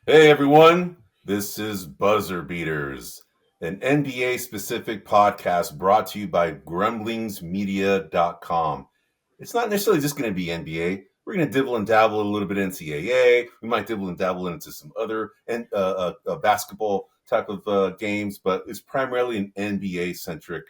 Hey everyone, this is Buzzer Beaters, an NBA specific podcast brought to you by grumblingsmedia.com. It's not necessarily just going to be NBA. We're going to dibble and dabble a little bit NCAA. We might dibble and dabble into some other basketball type of games, but it's primarily an NBA centric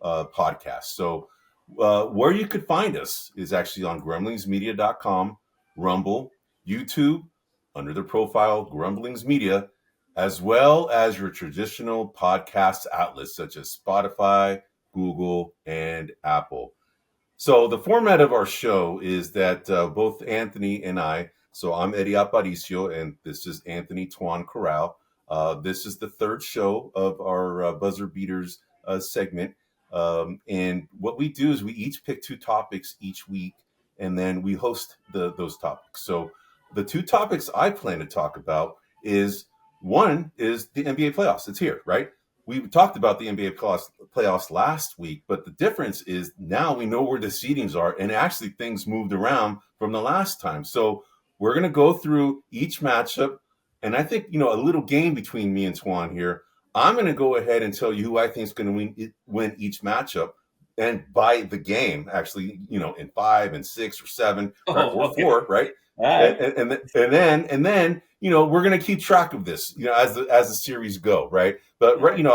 podcast. So, where you could find us is actually on grumblingsmedia.com, Rumble, YouTube, under the profile Grumblings Media, as well as your traditional podcast outlets such as Spotify, Google, and Apple. So, the format of our show is that both Anthony and I, so I'm Eddie Aparicio, and this is Anthony Tuan Corral. This is the third show of our Buzzer Beaters segment. And what we do is we each pick two topics each week, and then we host those topics. So the two topics I plan to talk about is one is the NBA playoffs. It's here, right? We talked about the NBA playoffs last week, but the difference is now we know where the seedings are, and actually things moved around from the last time. So we're going to go through each matchup, and I think a little game between me and Twan here. I'm going to go ahead and tell you who I think is going to win each matchup, and by the game, actually, in 5 and 6 or 7 or 4, right? Right. And then we're going to keep track of this, as the series go, right? But right,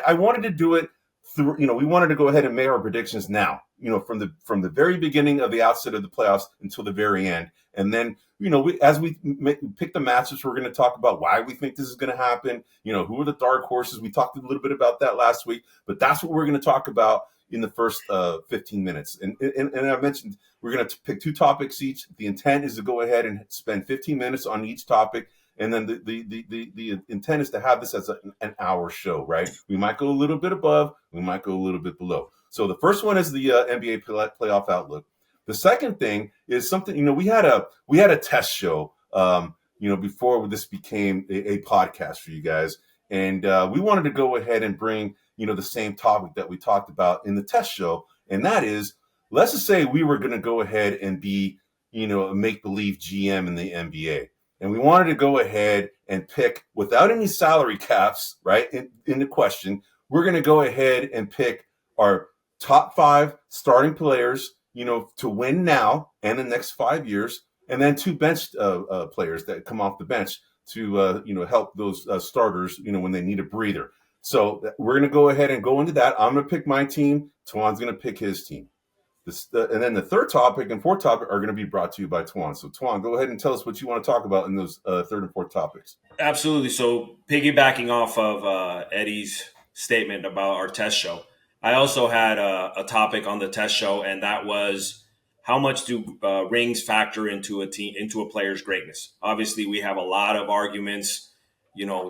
I wanted to do it through, we wanted to go ahead and make our predictions now, from the very beginning of the outset of the playoffs until the very end, and then as we pick the matchups, we're going to talk about why we think this is going to happen. Who are the dark horses? We talked a little bit about that last week, but that's what we're going to talk about in the first 15 minutes. And I mentioned we're going to pick two topics each. The intent is to go ahead and spend 15 minutes on each topic. And then the intent is to have this as an hour show, right? We might go a little bit above, we might go a little bit below. So the first one is the NBA playoff outlook. The second thing is something, we had a test show, before this became a podcast for you guys. And we wanted to go ahead and bring, the same topic that we talked about in the test show. And that is, let's just say we were going to go ahead and be, a make-believe GM in the NBA. And we wanted to go ahead and pick, without any salary caps, right, in the question, we're going to go ahead and pick our top 5 starting players, to win now and the next 5 years, and then 2 bench players that come off the bench to help those starters, when they need a breather. So we're going to go ahead and go into that. I'm going to pick my team. Twan's going to pick his team. And then the third topic and fourth topic are going to be brought to you by Twan. So Twan, go ahead and tell us what you want to talk about in those third and fourth topics. Absolutely. So piggybacking off of Eddie's statement about our test show, I also had a topic on the test show, and that was how much do rings factor into a player's greatness. Obviously, we have a lot of arguments.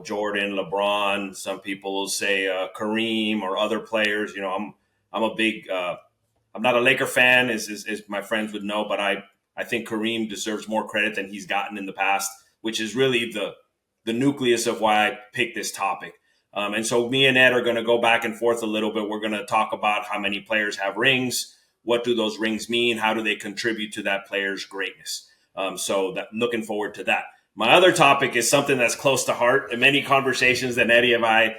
Jordan, LeBron. Some people will say Kareem or other players. I'm a big. I'm not a Laker fan, as my friends would know, but I think Kareem deserves more credit than he's gotten in the past, which is really the nucleus of why I picked this topic. And so me and Ed are going to go back and forth a little bit. We're going to talk about how many players have rings. What do those rings mean? How do they contribute to that player's greatness? Looking forward to that. My other topic is something that's close to heart in many conversations that Eddie and I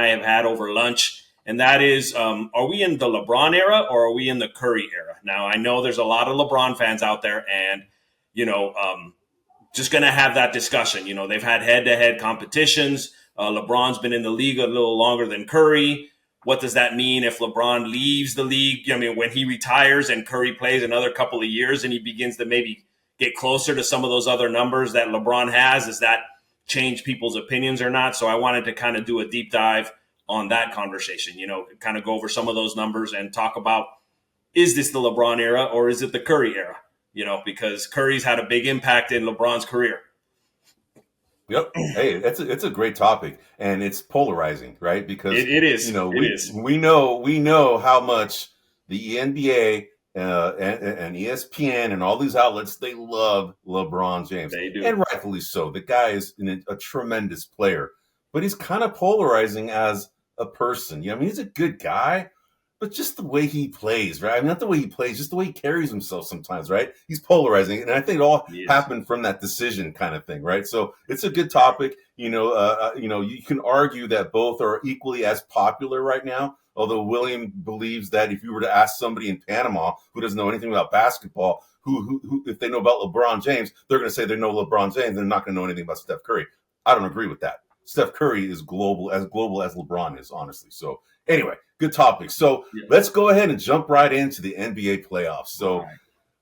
have had over lunch. And that is, are we in the LeBron era or are we in the Curry era? Now, I know there's a lot of LeBron fans out there, and, just going to have that discussion. They've had head-to-head competitions. LeBron's been in the league a little longer than Curry. What does that mean if LeBron leaves the league? When he retires and Curry plays another couple of years and he begins to maybe get closer to some of those other numbers that LeBron has, does that change people's opinions or not? So I wanted to kind of do a deep dive on that conversation, kind of go over some of those numbers and talk about, is this the LeBron era or is it the Curry era? Because Curry's had a big impact in LeBron's career. Yep. Hey, it's a great topic, and it's polarizing, right? Because it is. We know how much the NBA and ESPN and all these outlets, they love LeBron James. They do, and rightfully so. The guy is a tremendous player, but he's kind of polarizing as a person. He's a good guy, but just the way he plays, right? I mean, not the way he plays, just the way he carries himself sometimes, right? He's polarizing, and I think it all Yes. happened from that decision kind of thing, right? So it's a good topic. You can argue that both are equally as popular right now. Although William believes that if you were to ask somebody in Panama who doesn't know anything about basketball, who if they know about LeBron James, they're going to say they know LeBron James. They're not going to know anything about Steph Curry. I don't agree with that. Steph Curry is global as LeBron is, honestly. So anyway, good topic. So Yeah. let's go ahead and jump right into the NBA playoffs. So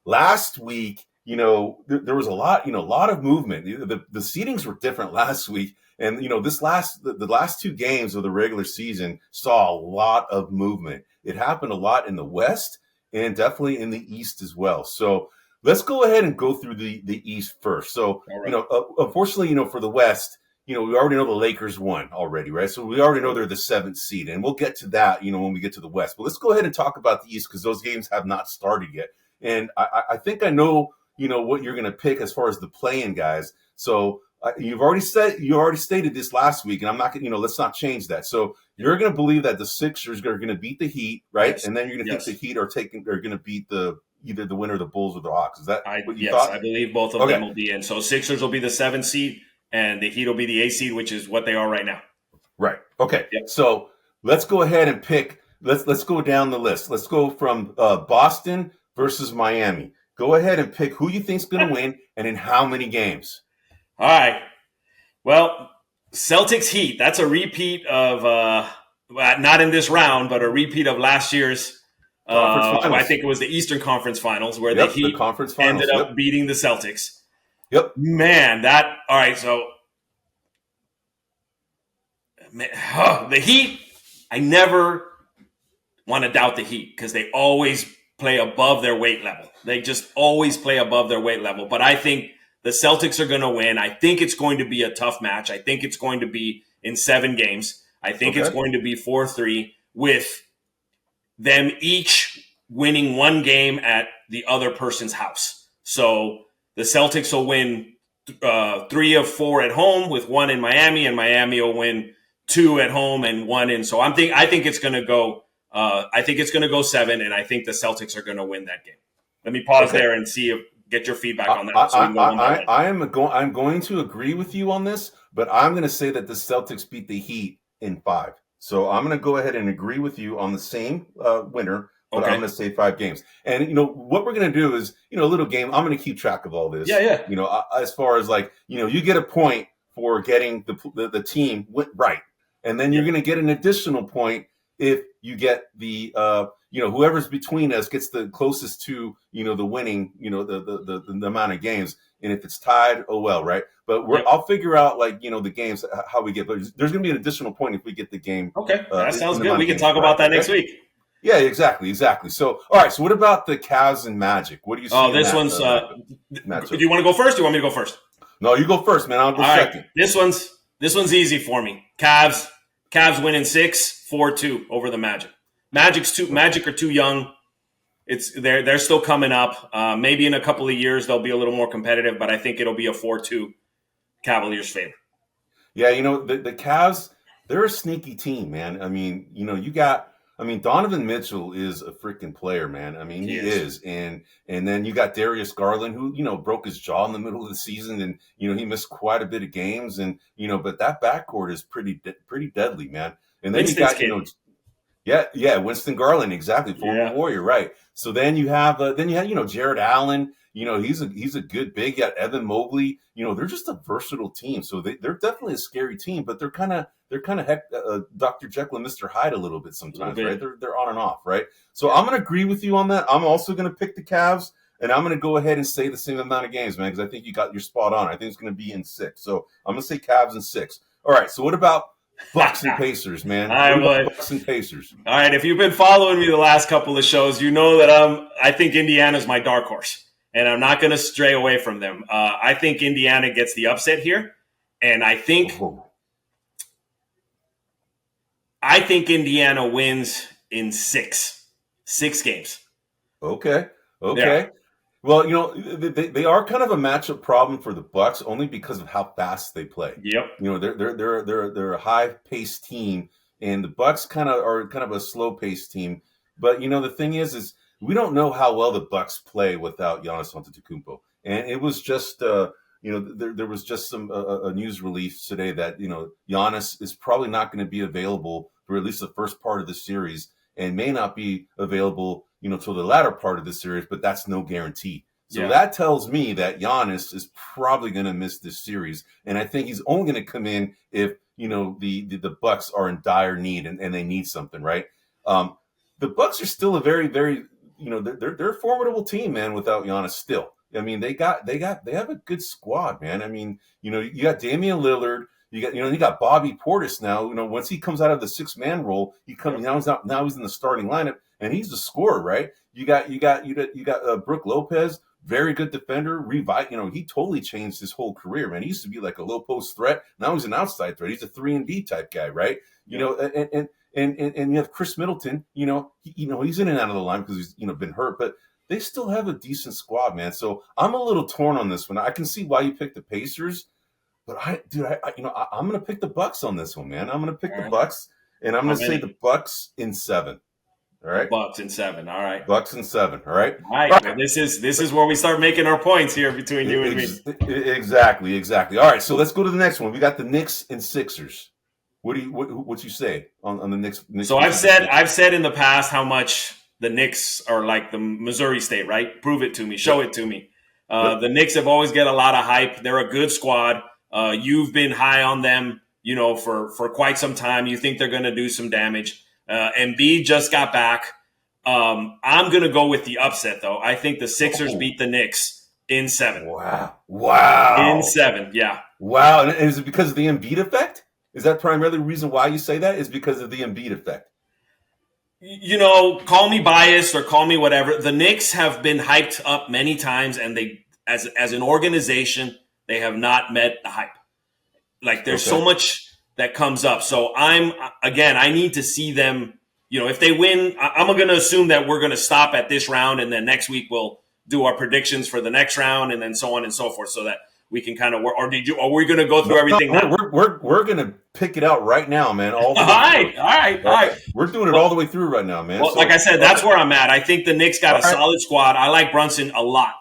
last week, there was a lot of movement. The seedings were different last week. And the last two games of the regular season saw a lot of movement. It happened a lot in the West and definitely in the East as well. So let's go ahead and go through the East first. So Right. unfortunately, for the West, we already know the Lakers won already, right? So we already know they're the seventh seed, and we'll get to that, when we get to the West. But let's go ahead and talk about the East because those games have not started yet. And I think I know, what you're going to pick as far as the play-in guys. So you already stated this last week, and I'm not going to, let's not change that. So you're going to believe that the Sixers are going to beat the Heat, right? Yes. And then you're going to Yes. think the Heat are going to beat either the winner of the Bulls or the Hawks. Is that what you Yes, thought? I believe both of them will be in. So Sixers will be the 7th seed, and the Heat will be the 8th seed, which is what they are right now. Right. Okay. Yep. So let's go ahead and pick. Let's go down the list. Let's go from Boston versus Miami. Go ahead and pick who you think's going to win and in how many games. All right. Well, Celtics Heat. That's a repeat of not in this round, but a repeat of last year's. I think it was the Eastern Conference Finals where the Heat conference finals, ended up beating the Celtics. Yep. Man, all right. So the Heat, I never want to doubt the Heat because they always play above their weight level. They just always play above their weight level. But I think the Celtics are going to win. I think it's going to be a tough match. I think it's going to be in 7 games. I think it's going to be 4-3 with them each winning 1 game at the other person's house. So the Celtics will win 3 of 4 at home with 1 in Miami, and Miami will win 2 at home and 1 in. So I think it's going to go. I think it's going to go 7, and I think the Celtics are going to win that game. Let me pause there and get your feedback on that. I'm going to agree with you on this, but I'm going to say that the Celtics beat the Heat in 5. So I'm going to go ahead and agree with you on the same winner, but I'm going to say 5 games. And what we're going to do is a little game. I'm going to keep track of all this. Yeah. As far as you get a point for getting the team right, and then you're going to get an additional point if you get the whoever's between us gets the closest to the winning the amount of games, and if it's tied, oh well, right? But I'll figure out the games how we get, but there's going to be an additional point if we get the game. Okay, that sounds good. We can talk about that next week. Yeah, exactly. So all right, so what about the Cavs and Magic? What do you see? This one's. Do you want to go first? Or do you want me to go first? No, you go first, man. I'll go second. Right. This one's easy for me. Cavs winning 6-4-2 over the Magic. Magic are too young. They're still coming up. Maybe in a couple of years they'll be a little more competitive, but I think it'll be a 4-2 Cavaliers favor. Yeah, the Cavs, they're a sneaky team, man. I mean, Donovan Mitchell is a freaking player, man. I mean, he is. And then you got Darius Garland, who, broke his jaw in the middle of the season, and, he missed quite a bit of games. And, but that backcourt is pretty deadly, man. And then Winston's you got, Winston Garland, exactly, former Warrior, right? So then you have Jared Allen. He's a good big. You got Evan Mobley. They're just a versatile team. So they're definitely a scary team, but they're kind of Dr. Jekyll and Mr. Hyde a little bit sometimes, right? They're on and off, right? So I'm going to agree with you on that. I'm also going to pick the Cavs, and I'm going to go ahead and say the same amount of games, man, because I think you got your spot on. I think it's going to be in 6. So I'm going to say Cavs in 6. All right. So what about Bucks and Pacers, man? Bucks and Pacers. All right. If you've been following me the last couple of shows, you know that I think Indiana's my dark horse, and I'm not going to stray away from them. I think Indiana gets the upset here, and I think Indiana wins in 6 games. Okay. Yeah. Well, they are kind of a matchup problem for the Bucks only because of how fast they play. Yep. They're a high-paced team, and the Bucks are kind of a slow-paced team. But the thing is we don't know how well the Bucks play without Giannis Antetokounmpo. And it was just, there was just a news release today that Giannis is probably not going to be available for at least the first part of the series, and may not be available, till the latter part of the series. But that's no guarantee. So that tells me that Giannis is probably going to miss this series, and I think he's only going to come in if the Bucks are in dire need and they need something, right? The Bucks are still a very, very, they're a formidable team, man. Without Giannis, still, I mean, they have a good squad, man. I mean, you got Damian Lillard, you got Bobby Portis now. Once he comes out of the 6-man role, now he's in the starting lineup, and he's the scorer, right? You got Brook Lopez. Very good defender. He totally changed his whole career, man. He used to be like a low post threat. Now he's an outside threat. He's a 3-and-D type guy, right? And you have Chris Middleton. He's in and out of the line because he's been hurt, but they still have a decent squad, man. So I'm a little torn on this one. I can see why you picked the Pacers, but I'm gonna pick the Bucks on this one, man. I'm gonna pick the Bucks, and I'm gonna say the Bucks in 7. All right. Bucks in 7. All right. Bucks in 7. All right. All right. Well, this is where we start making our points here between you and me. Exactly. All right. So let's go to the next one. We got the Knicks and Sixers. What you say on the Knicks? So I've said in the past how much the Knicks are like the Missouri State, right? Prove it to me. Show it to me. The Knicks have always get a lot of hype. They're a good squad. You've been high on them, for quite some time. You think they're going to do some damage. Embiid just got back. I'm going to go with the upset, though. I think the Sixers beat the Knicks in 7. Wow. In 7, yeah. Wow. And is it because of the Embiid effect? Is that primarily the reason why you say that? Is because of the Embiid effect? Call me biased or call me whatever. The Knicks have been hyped up many times, and they, as an organization, they have not met the hype. Like, there's so much that comes up. So I need to see them, if they win, I'm going to assume that we're going to stop at this round, and then next week we'll do our predictions for the next round, and then so on and so forth, so that we can kind of work. Or are we going to go through everything now? We're going to pick it out right now, man. All right. We're doing it all the way through right now, man. Well, like I said, that's where I'm at. I think the Knicks got a solid squad. I like Brunson a lot.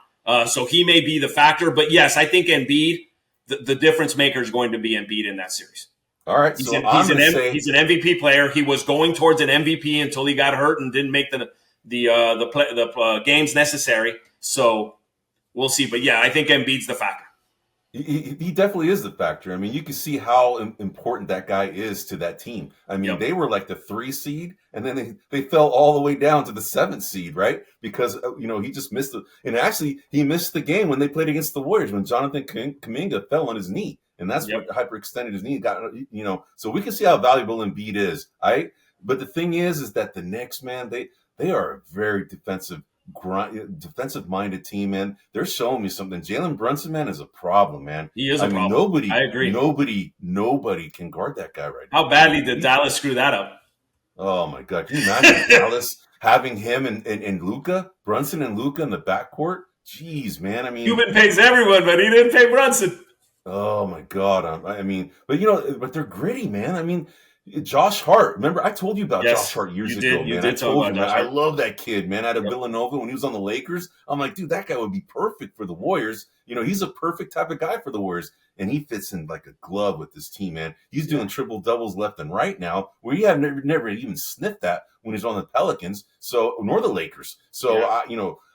So he may be the factor. But yes, I think Embiid, the difference maker is going to be Embiid in that series. All right. He's an MVP player. He was going towards an MVP until he got hurt and didn't make the games necessary. So we'll see. But yeah, I think Embiid's the factor. He definitely is the factor. I mean, you can see how important that guy is to that team. I mean, They were like the 3 seed, and then they fell all the way down to the 7th seed, right? Because he just missed and actually he missed the game when they played against the Warriors when Jonathan Kuminga fell on his knee, and that's what hyperextended his knee. So we can see how valuable Embiid is. Right? But the thing is that the Knicks, man, they are a very defensive-minded team, man. They're showing me something. Jalen Brunson, man, is a problem, man. He is a problem. I agree. Nobody can guard that guy right now. How badly did Dallas screw that up? Oh my God! Can you imagine Dallas having him and Luka, Brunson and Luka in the backcourt? Jeez, man. I mean, Cuban pays everyone, but he didn't pay Brunson. Oh my God! But they're gritty, man. I mean, Josh Hart. Remember, I told you about Josh Hart years ago, man. I told you, man. I love that kid, man. Out of Villanova when he was on the Lakers, I'm like, dude, that guy would be perfect for the Warriors. He's a perfect type of guy for the Warriors, and he fits in like a glove with this team, man. He's doing triple doubles left and right now, where you have never even sniffed that when he's on the Pelicans, nor the Lakers. So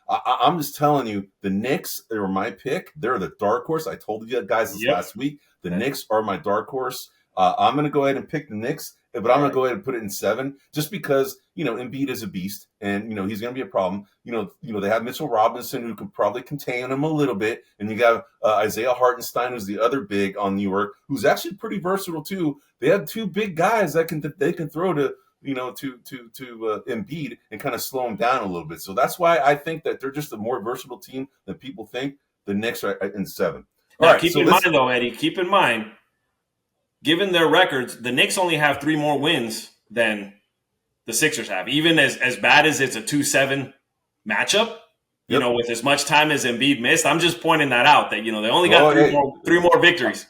I'm just telling you, the Knicks are my pick. They're the dark horse. I told you guys this last week. The Knicks are my dark horse. I'm going to go ahead and pick the Knicks, but I'm going to go ahead and put it in 7 just because, Embiid is a beast and, he's going to be a problem. They have Mitchell Robinson who can probably contain him a little bit. And you got Isaiah Hartenstein, who's the other big on New York, who's actually pretty versatile too. They have 2 big guys they can throw to Embiid and kind of slow him down a little bit. So that's why I think that they're just a more versatile team than people think. The Knicks are in 7. Now, keep in mind, though, Eddie, given their records, the Knicks only have 3 more wins than the Sixers have. Even as bad as it's a 2-7 matchup, with as much time as Embiid missed, I'm just pointing that out that, they only got 3 more victories.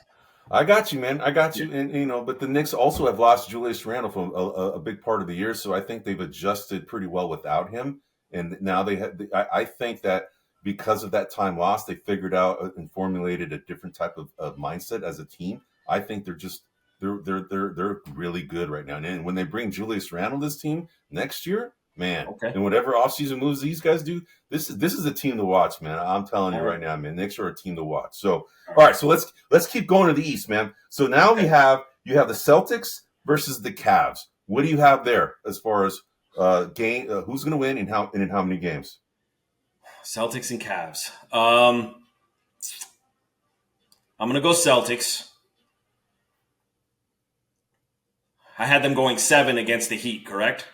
I got you, man. I got you. And but the Knicks also have lost Julius Randle for a big part of the year, so I think they've adjusted pretty well without him. And now they have. I think that because of that time lost, they figured out and formulated a different type of mindset as a team. I think they're really good right now. And when they bring Julius Randle this team next year, man, Okay. and whatever offseason moves these guys do, this is a team to watch, man. I'm telling you All right right. now, man. Knicks are a team to watch. So. All right, so let's keep going to the East, man. So now Okay. you have the Celtics versus the Cavs. What do you have there as far as game? Who's going to win and in how many games? Celtics and Cavs. I'm gonna go Celtics. I had them going 7 against the Heat, correct?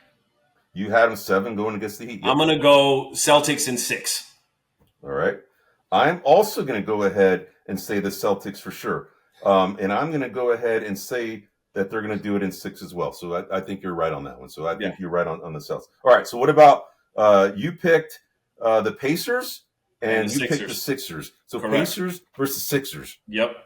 You had them 7 going against the Heat. I'm Yep. gonna go Celtics in 6. All right. I'm also going to go ahead and say the Celtics for sure, and I'm going to go ahead and say that they're going to do it in 6 as well. So I think you're right on that one. So I think you're right on the Celtics. All right. So what about you picked the Pacers And and the you picked the Sixers. Sixers. So Correct. Pacers versus Sixers. Yep.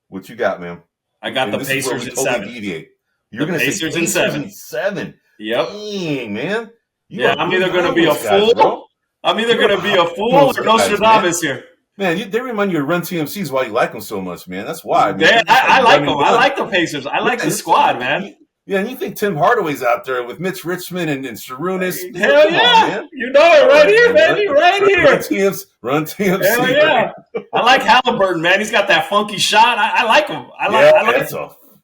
What you got, man? I got And the this is where Pacers we in totally 7. deviate. You're The going to say Pacers in Pacers 7. in 7. Yep. Dang, man. Yeah, I'm either going to on be a those guys, fool. bro. I'm either You're going to be high a on fool those or guys, Nostradamus here. Man, they remind you of Run TMC's why you like them so much, man. That's why, man. Yeah, They're just I like run them. and I gun. like the Pacers. I like the squad, man. Yeah, and you think Tim Hardaway's out there with Mitch Richmond and Sarunas? Hell Come yeah. on, man. You know it All right right, here, man. baby. Right here. Run TMC. Hell yeah. Right? I like Halliburton, man. He's got that funky shot. I like him. I like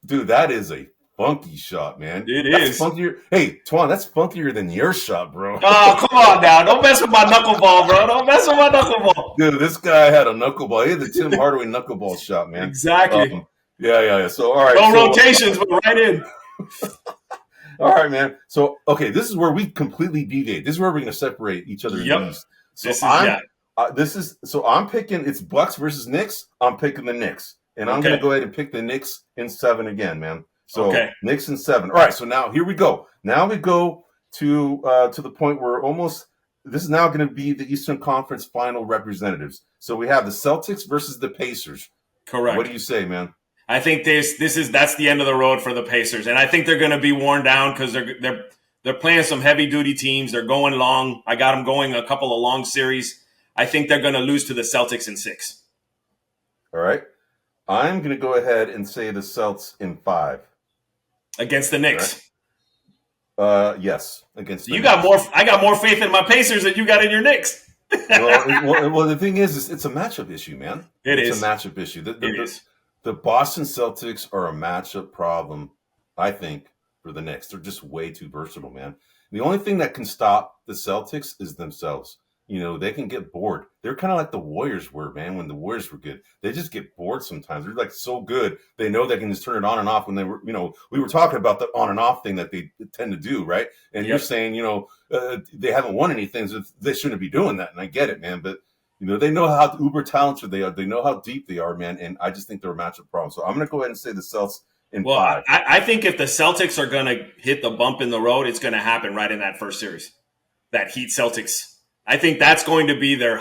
Dude, that is a funky shot, man. That's funkier. Hey, Twan, that's funkier than your shot, bro. Oh, come on now. Don't mess with my knuckleball, bro. Don't mess with my knuckleball. Dude, this guy had a knuckleball. He had the Tim Hardaway knuckleball shot, man. Exactly. Yeah. So, all right. No rotations, but right in. All right, man. So, okay, this is where we completely deviate. This is where we're going to separate each other in the East. So I'm picking. It's Bucks versus Knicks. I'm picking the Knicks, and I'm going to go ahead and pick the Knicks in 7 again, man. So Knicks in 7. All right. So now here we go. Now we go to the point where this is now going to be the Eastern Conference Final representatives. So we have the Celtics versus the Pacers. Correct. What do you say, man? I think that's the end of the road for the Pacers, and I think they're going to be worn down because they're playing some heavy duty teams. They're going long. I got them going a couple of long series. I think they're going to lose to the Celtics in 6. All right, I'm going to go ahead and say the Celts in 5 against the Knicks. Right. Yes, against the Knicks. I got more faith in my Pacers than you got in your Knicks. well, the thing is it's a matchup issue, man. It's a matchup issue. The Boston Celtics are a matchup problem, I think, for the Knicks. They're just way too versatile, man. The only thing that can stop the Celtics is themselves. They can get bored. They're kind of like the Warriors were, man, when the Warriors were good. They just get bored sometimes. They're like so good. They know they can just turn it on and off when they were, we were talking about the on and off thing that they tend to do, right? And you're saying, they haven't won anything, so they shouldn't be doing that. And I get it, man. But they know how uber talented they are. They know how deep they are, man. And I just think they're a matchup problem. So I'm going to go ahead and say the Celtics in 5. I think if the Celtics are going to hit the bump in the road, it's going to happen right in that first series. That Heat Celtics. I think that's going to be their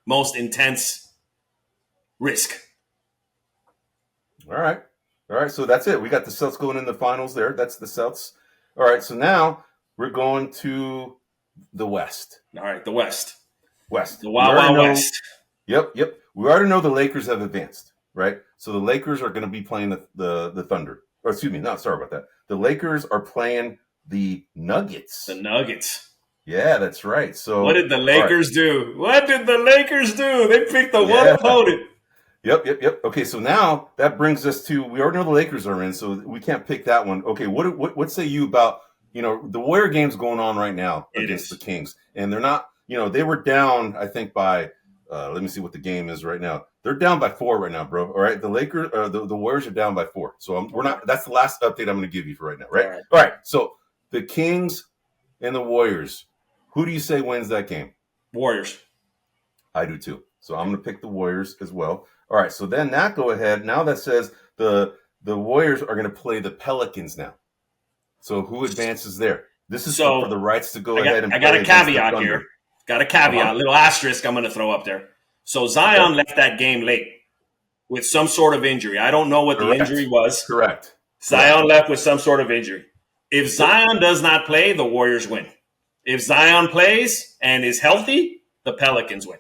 most intense risk. All right. So that's it. We got the Celtics going in the finals there. That's the Celtics. All right. So now we're going to the West. All right. The West. The Wild West. Yep. We already know the Lakers have advanced, right? So the Lakers are going to be playing the Thunder. Or excuse me, sorry about that. The Lakers are playing the Nuggets. The Nuggets. Yeah, that's right. So what did the Lakers do? What did the Lakers do? They picked the one opponent. Yep. Okay, so now that brings us to, we already know the Lakers are in, so we can't pick that one. Okay, what say you about, the Warrior game's going on right now against the Kings, and they're not, they were down, I think by, let me see what the game is right now. They're down by 4 right now, bro. All right, the Lakers, the Warriors are down by 4. So we're not. That's the last update I'm going to give you for right now, right? All right. So the Kings and the Warriors. Who do you say wins that game? Warriors. I do too. So I'm going to pick the Warriors as well. All right. So then go ahead. Now that says the Warriors are going to play the Pelicans now. So who advances there? This is for the rights to go ahead and play. I got a caveat here. Got a caveat, little asterisk I'm going to throw up there. So Zion left that game late. with some sort of injury. I don't know what the injury Correct. was. Correct. Zion left with some sort of injury. If Zion does not play, the Warriors win. If Zion plays and is healthy, the Pelicans win.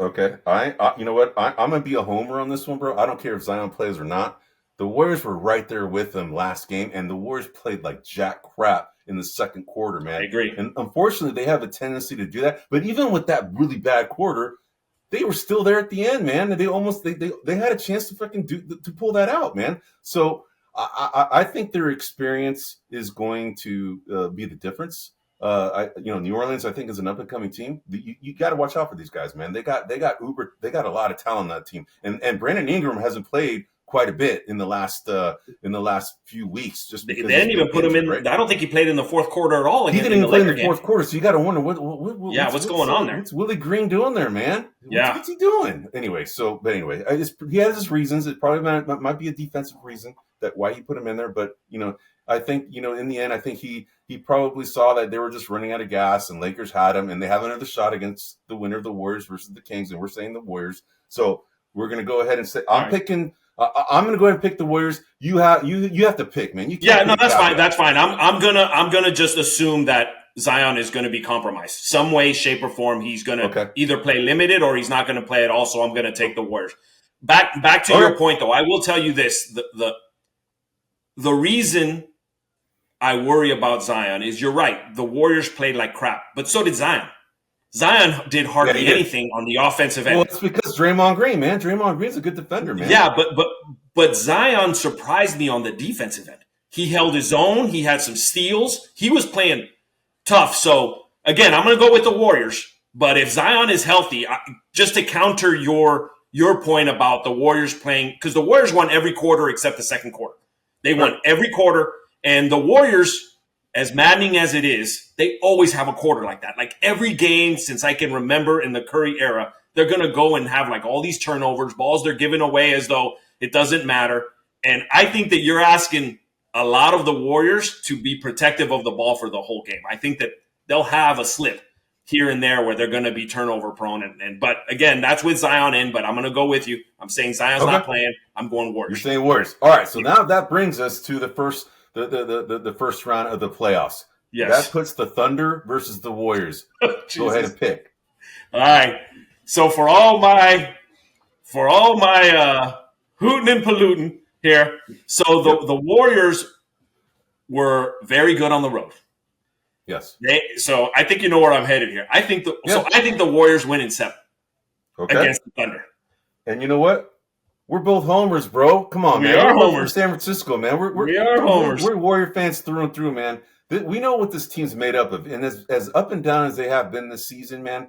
Okay. You know what? I'm gonna be a homer on this one, bro. I don't care if Zion plays or not. The Warriors were right there with them last game, and the Warriors played like jack crap in the second quarter, man. I agree. And unfortunately, they have a tendency to do that. But even with that really bad quarter, they were still there at the end, man. And they had a chance to fucking to pull that out, man. So I think their experience is going to be the difference. New Orleans, I think, is an up and coming team. You got to watch out for these guys, man. They got a lot of talent on that team, and Brandon Ingram hasn't played quite a bit in the last few weeks. Just they because didn't even put him in. right? I don't think he played in the fourth quarter at all. He didn't even play in the fourth quarter, so you got to wonder what's going on there. What's Willie Green doing there, man? What's he doing? Anyway, he has his reasons. It probably might be a defensive reason that why he put him in there, but I think in the end, I think he probably saw that they were just running out of gas, and Lakers had him, and they have another shot against the winner of the Warriors versus the Kings, and we're saying the Warriors. So we're gonna go ahead and say I'm picking. I'm gonna go ahead and pick the Warriors. You have to pick, man. That's fine. That's fine. I'm gonna just assume that Zion is gonna be compromised some way, shape, or form. He's gonna either play limited or he's not gonna play at all. So I'm gonna take the Warriors. Back to your point, though. I will tell you this: the reason I worry about Zion is you're right. The Warriors played like crap, but so did Zion. Zion did hardly anything on the offensive end. Well, it's because Draymond Green, man. Draymond Green's a good defender, man. Yeah, but Zion surprised me on the defensive end. He held his own. He had some steals. He was playing tough. So, again, I'm going to go with the Warriors. But if Zion is healthy, just to counter your point about the Warriors playing, because the Warriors won every quarter except the second quarter. They won every quarter. And the Warriors, as maddening as it is, they always have a quarter like that. Like every game since I can remember in the Curry era, they're going to go and have like all these turnovers, balls they're giving away as though it doesn't matter. And I think that you're asking a lot of the Warriors to be protective of the ball for the whole game. I think that they'll have a slip here and there where they're going to be turnover prone. But again, that's with Zion in, but I'm going to go with you. I'm saying Zion's not playing. I'm going Warriors. You're saying Warriors. All right. So now that brings us to the first round of the playoffs. Yes. That puts the Thunder versus the Warriors. Go ahead and pick. All right. So for all my hooting and polluting here, so the Warriors were very good on the road. Yes. So I think you know where I'm headed here. I think the Warriors win in 7 against the Thunder. And you know what? We're both homers, bro. Come on, man. We are homers. We're San Francisco, man. We are homers. We're Warrior fans through and through, man. We know what this team's made up of. And as up and down as they have been this season, man,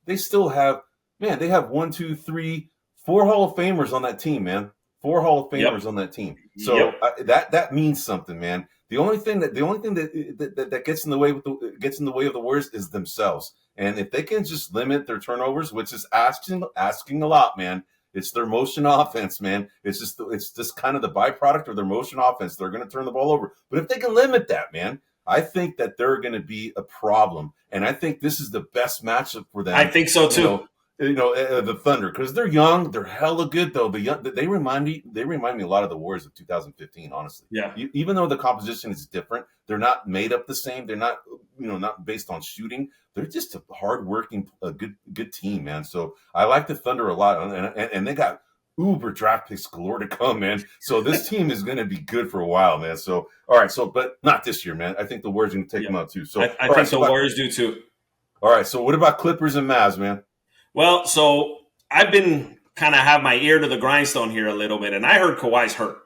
they still have, man, they have 1, 2, 3, 4 Hall of Famers on that team, man. 4 Hall of Famers on that team. So that means something, man. The only thing that gets in the way of the Warriors is themselves. And if they can just limit their turnovers, which is asking a lot, man. It's their motion offense, man. It's just kind of the byproduct of their motion offense. They're going to turn the ball over. But if they can limit that, man, I think that they're going to be a problem. And I think this is the best matchup for them. I think so too. The Thunder, because they're young, they're hella good though. They remind me a lot of the Warriors of 2015, honestly. Yeah. Even though the composition is different, they're not made up the same. They're not, not based on shooting. They're just a hardworking, good team, man. So I like the Thunder a lot, and they got uber draft picks galore to come, man. So this team is going to be good for a while, man. So all right, but not this year, man. I think the Warriors are going to take them out too. So I think the Warriors do too. All right, so what about Clippers and Mavs, man? Well, so I've been kind of have my ear to the grindstone here a little bit, and I heard Kawhi's hurt.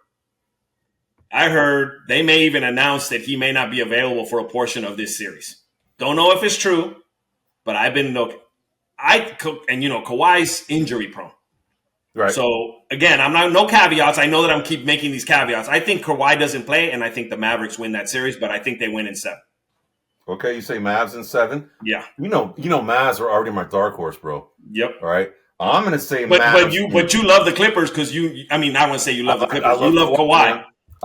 I heard they may even announce that he may not be available for a portion of this series. Don't know if it's true, but I've been looking. Kawhi's injury prone. Right. So again, no caveats. I know that I'm keep making these caveats. I think Kawhi doesn't play, and I think the Mavericks win that series, but I think they win in 7. Okay, you say Mavs in 7? Yeah. Mavs are already my dark horse, bro. Yep. All right. I'm going to say Mavs. But you love the Clippers because I want to say you love the Clippers. You love Kawhi.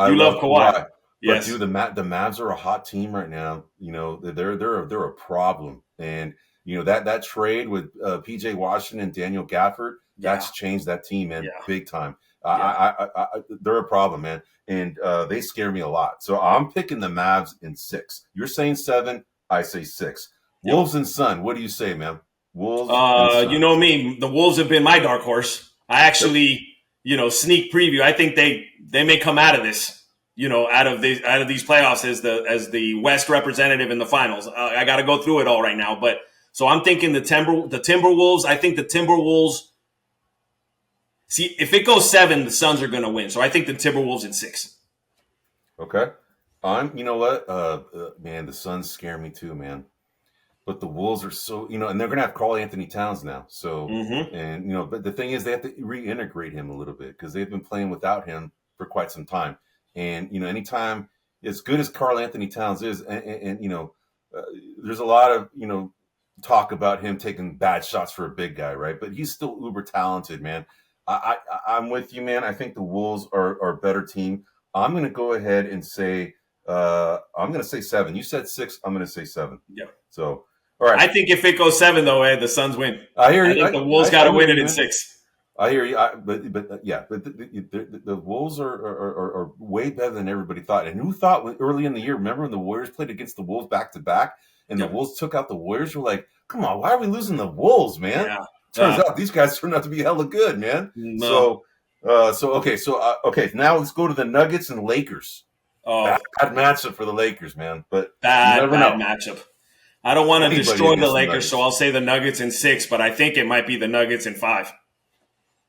You love Kawhi. Yes. But dude, the Mavs are a hot team right now. They're a problem. And that trade with PJ Washington and Daniel Gafford, Yeah. That's changed that team, man, Yeah. big time. Yeah. They're a problem, man, and they scare me a lot. So I'm picking the Mavs in 6. You're saying 7. I say 6. Yep. Wolves and Sun. What do you say, man? Wolves and You Sun. know me. The Wolves have been my dark horse. I Yep. actually, sneak preview. I think they may come out of this. Out of these playoffs as the West representative in the finals. I got to go through it all right now, but so I'm thinking the Timberwolves. I think the Timberwolves. See, if it goes 7, the Suns are going to win. So I think the Timberwolves in 6. Okay. You know what? Man, the Suns scare me too, man. But the Wolves are so, and they're going to have Karl Anthony Towns now. So, Mm-hmm. and, but the thing is, they have to reintegrate him a little bit because they've been playing without him for quite some time. And, anytime, as good as Karl Anthony Towns is, uh, there's a lot of, talk about him taking bad shots for a big guy, right? But he's still uber talented, man. I'm with you, man. I think the Wolves are a better team. I'm going to go ahead and say, I'm going to say 7. You said 6. I'm going to say 7. Yeah. So, all right. I think if it goes 7, though, Ed, the Suns win. I hear you. I think the Wolves got to win it in 6. I hear you. But the Wolves are way better than everybody thought. And who thought early in the year? Remember when the Warriors played against the Wolves back to back, and the Wolves took out the Warriors? We're like, come on, why are we losing the Wolves, man? Yeah. Turns out these guys turned out to be hella good, man. No. Okay. Now let's go to the Nuggets and Lakers. Oh, bad matchup for the Lakers, man. But bad you never know. matchup. I don't want to Anybody destroy the against the Lakers, Nuggets. so I'll say the Nuggets in 6, but I think it might be the Nuggets in 5.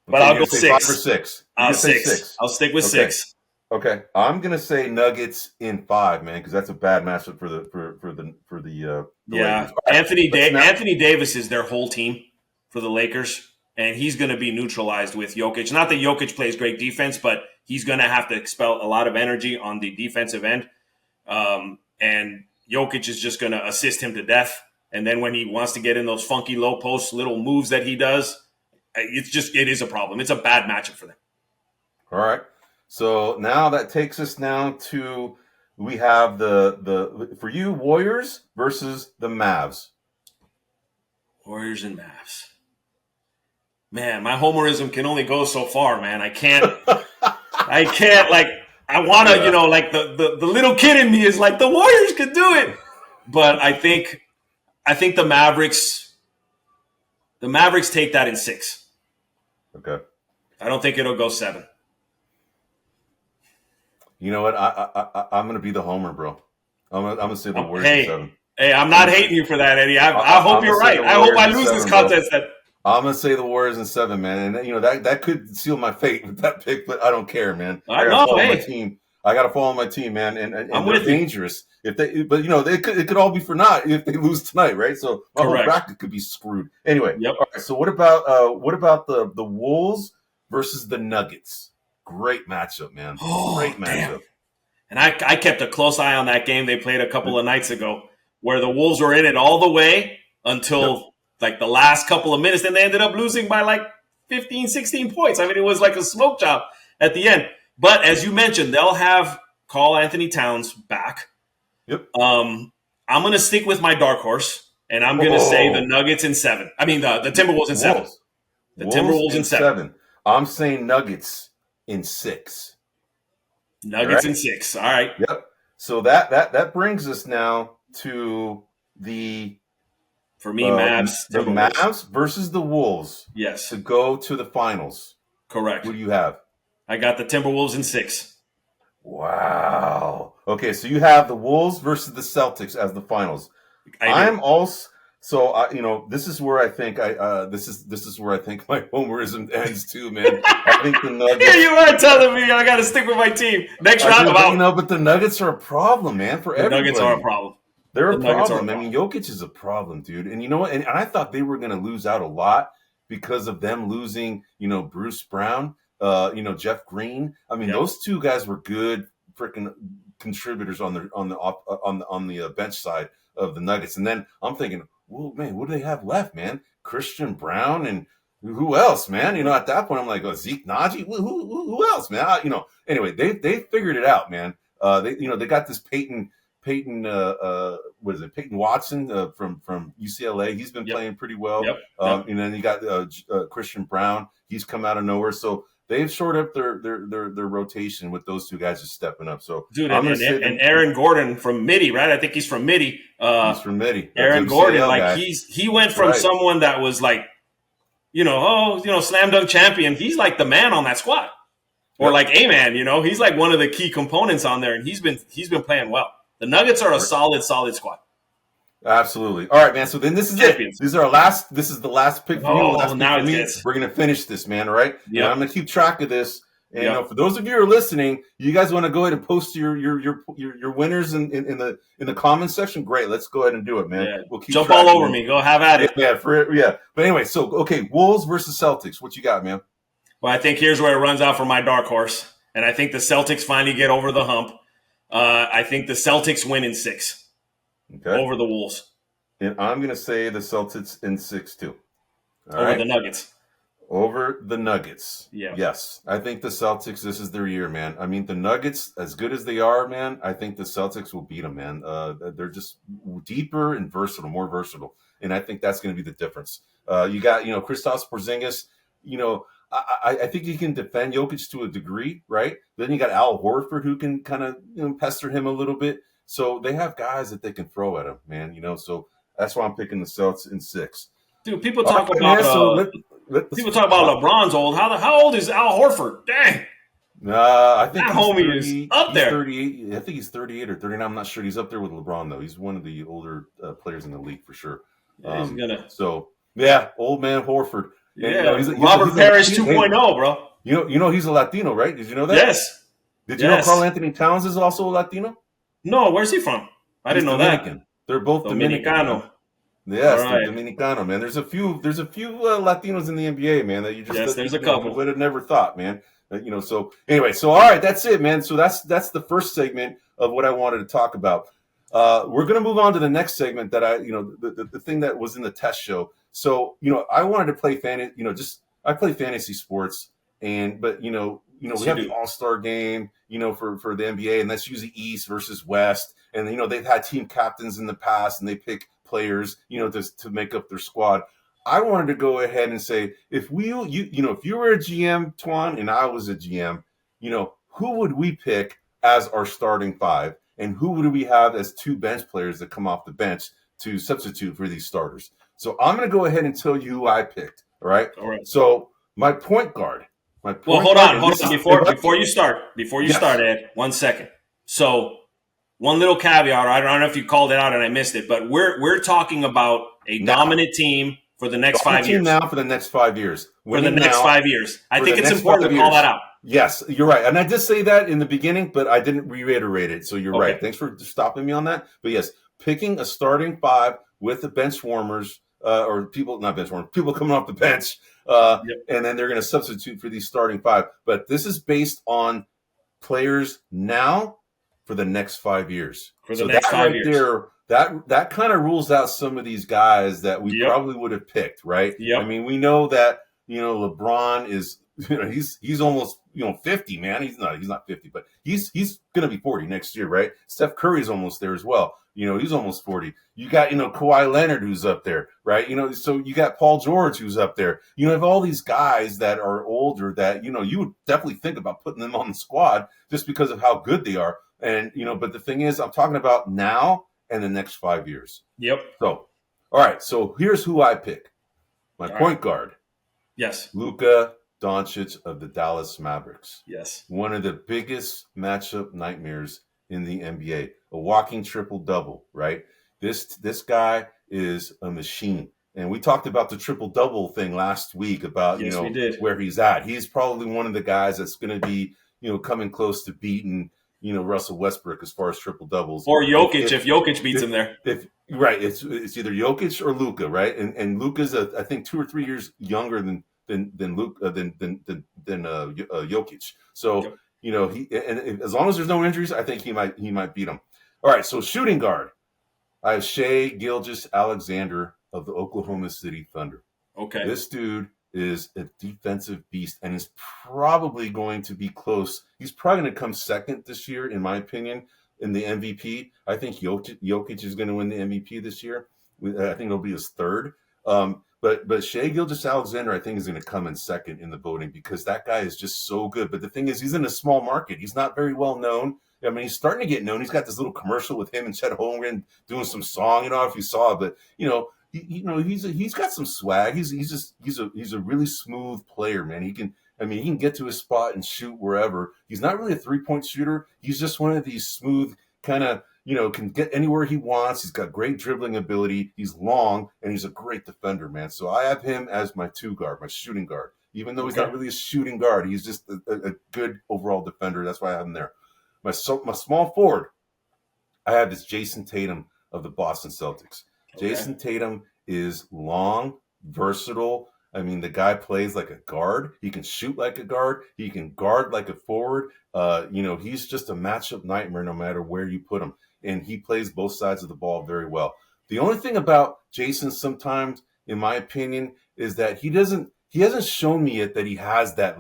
But Okay, I'll you're go gonna say 6. 5 or 6. I'll You're gonna say 6. I'll stick with Okay. 6. Okay, I'm gonna say Nuggets in 5, man, because that's a bad matchup for the Yeah, Lakers. Right, Anthony Davis is their whole team for the Lakers, and he's going to be neutralized with Jokic. Not that Jokic plays great defense, but he's going to have to expel a lot of energy on the defensive end, and Jokic is just going to assist him to death. And then when he wants to get in those funky low post little moves that he does, it is a problem. It's a bad matchup for them. All right. So now that takes us now to we have the for you Warriors versus the Mavs. Warriors and Mavs. Man, my homerism can only go so far, man. I can't like I want to, like the little kid in me is like the Warriors could do it. But I think the Mavericks take that in 6. Okay. I don't think it'll go 7. You know what? I'm gonna be the homer, bro. I'm gonna say the Warriors in 7. Hey, I'm not hating you for that, Eddie. I hope you're right. I hope I lose this contest. I'm gonna say the Warriors in 7, man, and that could seal my fate with that pick, but I don't care, man. I gotta follow my team. I gotta follow my team, man, and they're dangerous. If they, but it could all be for naught if they lose tonight, right? So my whole bracket could be screwed. Anyway, all right. So what about the Wolves versus the Nuggets? Great matchup, man. Great matchup. Damn. And I kept a close eye on that game they played a couple of nights ago, where the Wolves were in it all the way until like the last couple of minutes, and they ended up losing by like 15, 16 points. I mean, it was like a smoke job at the end. But as you mentioned, they'll have Karl Anthony Towns back. Yep. I'm going to stick with my dark horse, and I'm going to say the Nuggets in 7. I mean, the Timberwolves in 7. The Timberwolves in 7. I'm saying Nuggets in 6. Nuggets in 6. All right. Yep. So that brings us now to the for me, Mavs. The Mavs versus the Wolves. Yes. To go to the finals. Correct. What do you have? I got the Timberwolves in 6. Wow. Okay, so you have the Wolves versus the Celtics as the finals. I'm also this is where I think this is where I think my homerism ends too, man. I think the Nuggets. Here you are telling me I got to stick with my team next round. But the Nuggets are a problem, man. For everybody, Nuggets are a problem. They're a problem. I mean, Jokic is a problem, dude. And you know what? And I thought they were going to lose out a lot because of them losing, Bruce Brown, Jeff Green. I mean, those two guys were good freaking contributors on the bench side of the Nuggets. And then I'm thinking, well, man, what do they have left, man? Christian Brown and who else, man? At that point, I'm like, Zeke Naji, who else, man? Anyway, they figured it out, man. They got this Peyton Peyton, what is it? Peyton Watson from UCLA. He's been Yep. playing pretty well. Yep. Yep. And then you got Christian Brown. He's come out of nowhere. So they've shored up their rotation with those two guys just stepping up. So Dude, I'm and Aaron Gordon from Midi, right? I think he's from Midi. He's from Midi. Aaron Gordon, like he went from someone that was like, slam dunk champion. He's like the man on that squad. Or like A-Man, he's like one of the key components on there, and he's been playing well. The Nuggets are a solid squad. Absolutely. All right, man. So then this is Champions. it. This is the last pick for you. Now We're gonna finish this, man. All right. Yeah. I'm gonna keep track of this. And for those of you who are listening, you guys want to go ahead and post your winners in the comments section. Great. Let's go ahead and do it, man. Yeah. We'll keep jump all over me. Go have at it. Yeah. But anyway, so okay, Wolves versus Celtics. What you got, man? Well, I think here's where it runs out for my dark horse. And I think the Celtics finally get over the hump. I think the Celtics win in 6 over the Wolves. And I'm going to say the Celtics in 6 too. Over the Nuggets. Over the Nuggets. Yeah. Yes. I think the Celtics, this is their year, man. I mean, the Nuggets, as good as they are, man, I think the Celtics will beat them, man. They're just deeper and more versatile. And I think that's going to be the difference. You got, Kristaps Porzingis, I think he can defend Jokic to a degree, right? Then you got Al Horford who can kind of pester him a little bit. So they have guys that they can throw at him, man. So that's why I'm picking the Celtics in 6. Dude, people talk about LeBron's old. How old is Al Horford? Dang. I think that homie is up there. 38. I think he's 38 or 39. I'm not sure. He's up there with LeBron though. He's one of the older players in the league for sure. Yeah, he's gonna. So old man Horford. Yeah, he's Robert Parrish 2.0, bro. He's a Latino, right? Did you know that? Yes. Did you know Karl Anthony Towns is also a Latino? No, where's he from? I didn't know Dominican. that. They're both Dominicano. Yes, they're Dominicano, man. There's a few Latinos in the NBA, man, that you just there's a couple. would have never thought, man. So anyway, all right, that's it, man. So that's the first segment of what I wanted to talk about. We're gonna move on to the next segment that the thing that was in the test show. So, I wanted to play I play fantasy sports but we have the All-Star game, for the NBA, and that's usually East versus West. And, they've had team captains in the past and they pick players, to make up their squad. I wanted to go ahead and say, if you were a GM, Twan, and I was a GM, who would we pick as our starting 5? And who would we have as 2 bench players that come off the bench to substitute for these starters? So I'm going to go ahead and tell you who I picked. All right. So my point guard. Hold on. Before you start, Ed, 1 second. So one little caveat. I don't know if you called it out and I missed it, but we're talking about a dominant team for the next 5 years. Now for the next 5 years. For the next 5 years. I think it's important to call that out. Yes, you're right. And I did say that in the beginning, but I didn't reiterate it. So you're right. Thanks for stopping me on that. But yes, picking a starting 5 with the bench warmers, or people, not bench warmers, people coming off the bench. And then they're going to substitute for these starting 5. But this is based on players now for the next 5 years. For the next 5 years. That kind of rules out some of these guys that we probably would have picked, right? Yep. I mean, we know that, LeBron is, he's almost, 50, man. He's not 50, but he's going to be 40 next year, right? Steph Curry's almost there as well. He's almost 40. You got, Kawhi Leonard who's up there, right? So you got Paul George who's up there. You have all these guys that are older that, you would definitely think about putting them on the squad just because of how good they are. And, but the thing is, I'm talking about now and the next 5 years. Yep. So, all right. So here's who I pick. My point guard. Yes. Luka Doncic of the Dallas Mavericks. Yes. One of the biggest matchup nightmares in the NBA. A walking triple-double, right? This guy is a machine. And we talked about the triple-double thing last week about, where he's at. He's probably one of the guys that's going to be, coming close to beating, Russell Westbrook as far as triple-doubles. Or Jokic, if Jokic beats him there. Right. It's either Jokic or Luka, right? And Luka's, I think, 2 or 3 years younger than Jokic. So, he, and as long as there's no injuries, I think he might beat him. All right, so shooting guard, I have Shai Gilgeous-Alexander of the Oklahoma City Thunder. Okay, this dude is a defensive beast and is probably going to be close. He's probably going to come second this year, in my opinion, in the MVP. I think Jokic is going to win the MVP this year. I think it'll be his third. But Shai Gilgeous-Alexander, I think, is going to come in second in the voting because that guy is just so good. But the thing is, he's in a small market. He's not very well known. I mean, he's starting to get known. He's got this little commercial with him and Chet Holmgren doing some song. You know, if you saw it, but he's got some swag. He's a really smooth player, man. He can get to his spot and shoot wherever. He's not really a 3-point shooter. He's just one of these smooth kind of, can get anywhere he wants. He's got great dribbling ability. He's long, and he's a great defender, man. So I have him as my 2 guard, my shooting guard. Even though he's not really a shooting guard, he's just a good overall defender. That's why I have him there. My small forward, I have this Jason Tatum of the Boston Celtics. Okay. Jason Tatum is long, versatile. I mean, the guy plays like a guard. He can shoot like a guard. He can guard like a forward. He's just a matchup nightmare no matter where you put him. And he plays both sides of the ball very well. The only thing about Jason sometimes, in my opinion, is that he hasn't shown me yet that he has that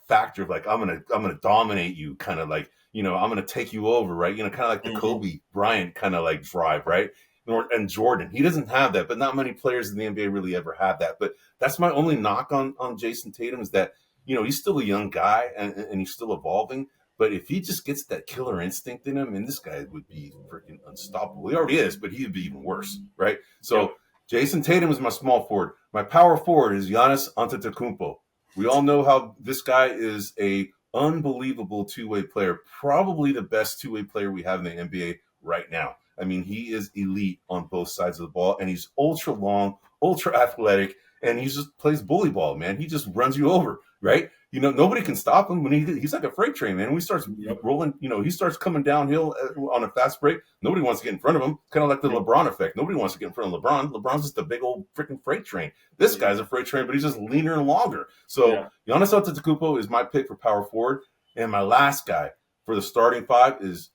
factor of like, I'm gonna dominate you, kind of like, I'm gonna take you over, right? Kind of like the Kobe Bryant kind of like drive, right? And Jordan, he doesn't have that, but not many players in the NBA really ever have that. But that's my only knock on Jason Tatum is that, he's still a young guy and he's still evolving. But if he just gets that killer instinct in him, and this guy would be freaking unstoppable. He already is, but he'd be even worse, right? So Jason Tatum is my small forward. My power forward is Giannis Antetokounmpo. We all know how this guy is a unbelievable two-way player, probably the best two-way player we have in the NBA right now. I mean, he is elite on both sides of the ball, and he's ultra long, ultra athletic, and he just plays bully ball, man. He just runs you over, right? Nobody can stop him when he's like a freight train, man. When he starts rolling, he starts coming downhill on a fast break. Nobody wants to get in front of him. Kind of like the LeBron effect. Nobody wants to get in front of LeBron. LeBron's just a big old freaking freight train. This guy's a freight train, but he's just leaner and longer. So Giannis Antetokounmpo is my pick for power forward, and my last guy for the starting 5 is.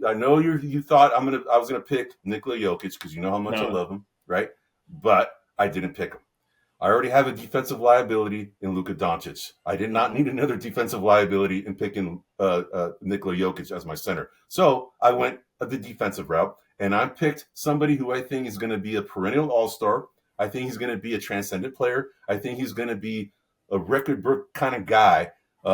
I know you thought I was gonna pick Nikola Jokic because you know how much I love him, right? But I didn't pick him. I already have a defensive liability in Luka Doncic. I did not need another defensive liability in picking Nikola Jokic as my center. So I went the defensive route, and I picked somebody who I think is going to be a perennial all-star. I think he's going to be a transcendent player. I think he's going to be a record book kind of guy.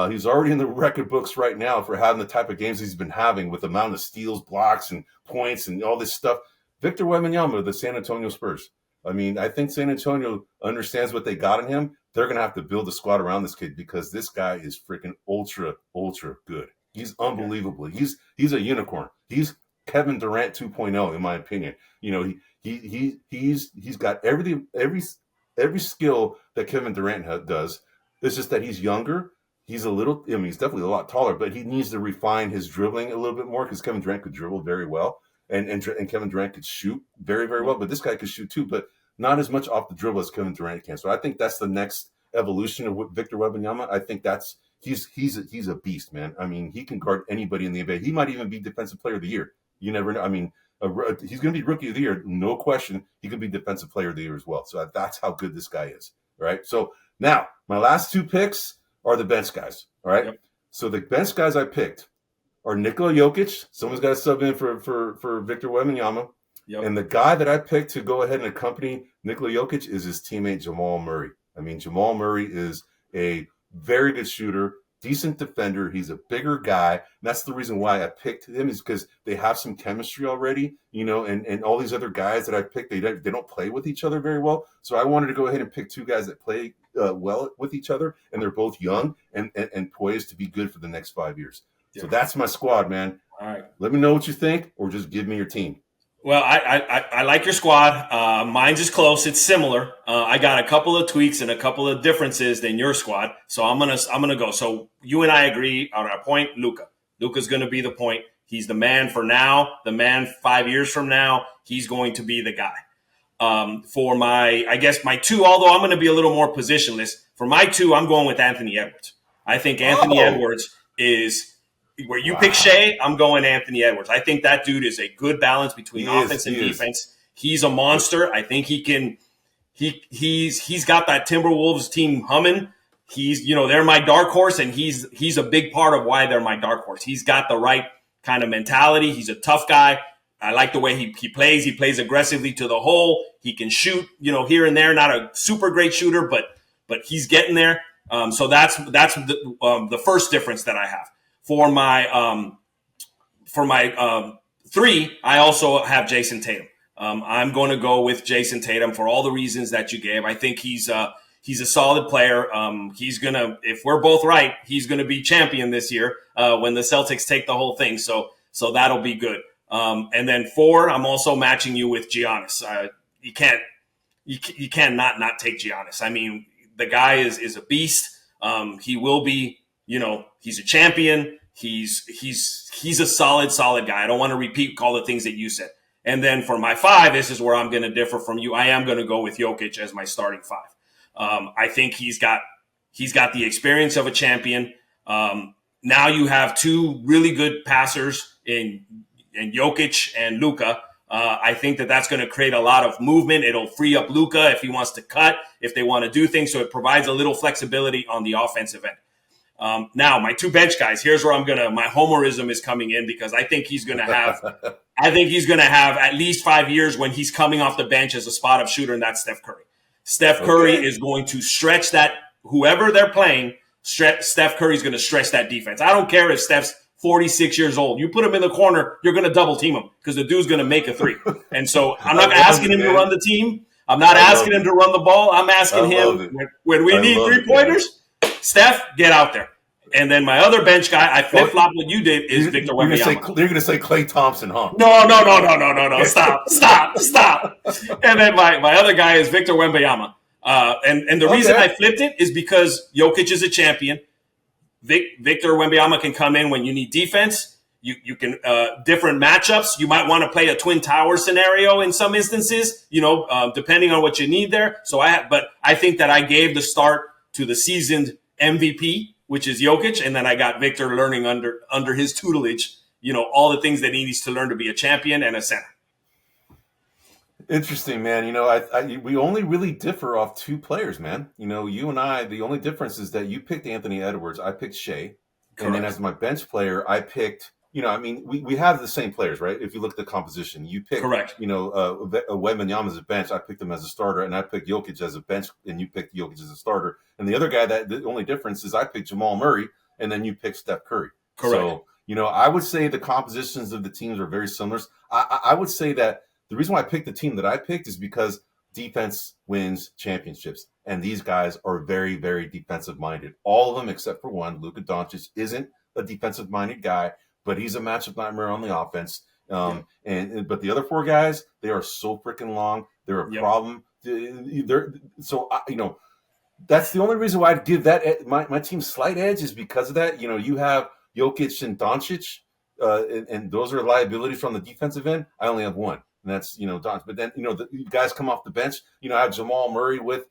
He's already in the record books right now for having the type of games he's been having with the amount of steals, blocks, and points and all this stuff. Victor Wembanyama of the San Antonio Spurs. I mean, I think San Antonio understands what they got in him. They're going to have to build a squad around this kid because this guy is freaking ultra, ultra good. He's unbelievable. He's a unicorn. He's Kevin Durant 2.0, in my opinion. He's got every skill that Kevin Durant does. It's just that he's younger. He's he's definitely a lot taller, but he needs to refine his dribbling a little bit more because Kevin Durant could dribble very well. And Kevin Durant could shoot very, very well, but this guy could shoot too, but not as much off the dribble as Kevin Durant can. So I think that's the next evolution of Victor Wembanyama. I think he's a beast, man. I mean, he can guard anybody in the NBA. He might even be Defensive Player of the Year. You never know. I mean, he's going to be Rookie of the Year, no question. He could be Defensive Player of the Year as well. So that's how good this guy is. All right. So now my last 2 picks are the bench guys. All right. Yep. So the bench guys I picked are Nikola Jokic. Someone's got to sub in for Victor Wembanyama. Yep. And the guy that I picked to go ahead and accompany Nikola Jokic is his teammate Jamal Murray. I mean, Jamal Murray is a very good shooter, decent defender. He's a bigger guy. And that's the reason why I picked him is because they have some chemistry already, and all these other guys that I picked, they don't play with each other very well. So I wanted to go ahead and pick 2 guys that play well with each other, and they're both young and poised to be good for the next 5 years. Yeah. So that's my squad, man. All right. Let me know what you think, or just give me your team. Well, I like your squad. Mine's is close. It's similar. I got a couple of tweaks and a couple of differences than your squad. So I'm gonna go. So you and I agree on our point. Luka. Luka's gonna be the point. He's the man for now. The man 5 years from now. He's going to be the guy. For my 2, although I'm gonna be a little more positionless. For my 2, I'm going with Anthony Edwards. I think Anthony Edwards is. Where you pick Shea, I'm going Anthony Edwards. I think that dude is a good balance between offense and defense. He's a monster. I think he can. He's got that Timberwolves team humming. He's, they're my dark horse, and he's a big part of why they're my dark horse. He's got the right kind of mentality. He's a tough guy. I like the way he plays. He plays aggressively to the hole. He can shoot, here and there. Not a super great shooter, but he's getting there. So that's the first difference that I have for my 3. I also have Jason Tatum. I'm going to go with Jason Tatum for all the reasons that you gave. I think he's a solid player. He's gonna, if we're both right, he's gonna be champion this year when the Celtics take the whole thing. So that'll be good. And then 4, I'm also matching you with Giannis. You can't not take Giannis. I mean, the guy is a beast. He will be, he's a champion. He's a solid guy. I don't want to repeat all the things that you said. And then for my 5, this is where I'm going to differ from you. I am going to go with Jokic as my starting 5. I think he's got the experience of a champion. Now you have 2 really good passers in Jokic and Luka. I think that's going to create a lot of movement. It'll free up Luka if he wants to cut, if they want to do things. So it provides a little flexibility on the offensive end. Now my 2 bench guys, here's where my homerism is coming in, because I think he's going to have at least 5 years when he's coming off the bench as a spot-up shooter, and that's Steph Curry. Steph Curry is going to stretch that, whoever they're playing, Steph Curry's going to stretch that defense. I don't care if Steph's 46 years old. You put him in the corner, you're going to double team him because the dude's going to make a 3. And so I'm not asking him to run the team. I'm not asking him to run the ball. I'm asking him when we need 3-pointers, Steph, get out there. And then my other bench guy, I flip-flop what you did, is Victor Wembanyama. You're going to say Klay Thompson, huh? No. Stop. And then my other guy is Victor Wembanyama. And the reason I flipped it is because Jokic is a champion. Victor Wembanyama can come in when you need defense. You can different matchups. You might want to play a Twin Tower scenario in some instances, depending on what you need there. But I think that I gave the start to the seasoned MVP, which is Jokic, and then I got Victor learning under his tutelage, all the things that he needs to learn to be a champion and a center. Interesting, man. We only really differ off 2 players, man. You and I, the only difference is that you picked Anthony Edwards, I picked Shea. Correct. And then as my bench player, I picked, we have the same players, right? If you look at the composition, you picked, correct. Wembanyama as a bench, I picked him as a starter, and I picked Jokic as a bench, and you picked Jokic as a starter. And the other guy, the only difference is I picked Jamal Murray, and then you picked Steph Curry. Correct. So, I would say the compositions of the teams are very similar. I would say that the reason why I picked the team that I picked is because defense wins championships. And these guys are very, very defensive-minded. All of them except for one, Luka Doncic, isn't a defensive-minded guy, but he's a matchup nightmare on the offense. But the other 4 guys, they are so freaking long. They're a problem. That's the only reason why I'd give that my team slight edge is because of that. You have Jokic and Doncic, and those are liabilities from the defensive end. I only have one, and that's Doncic. But then the guys come off the bench. I have Jamal Murray with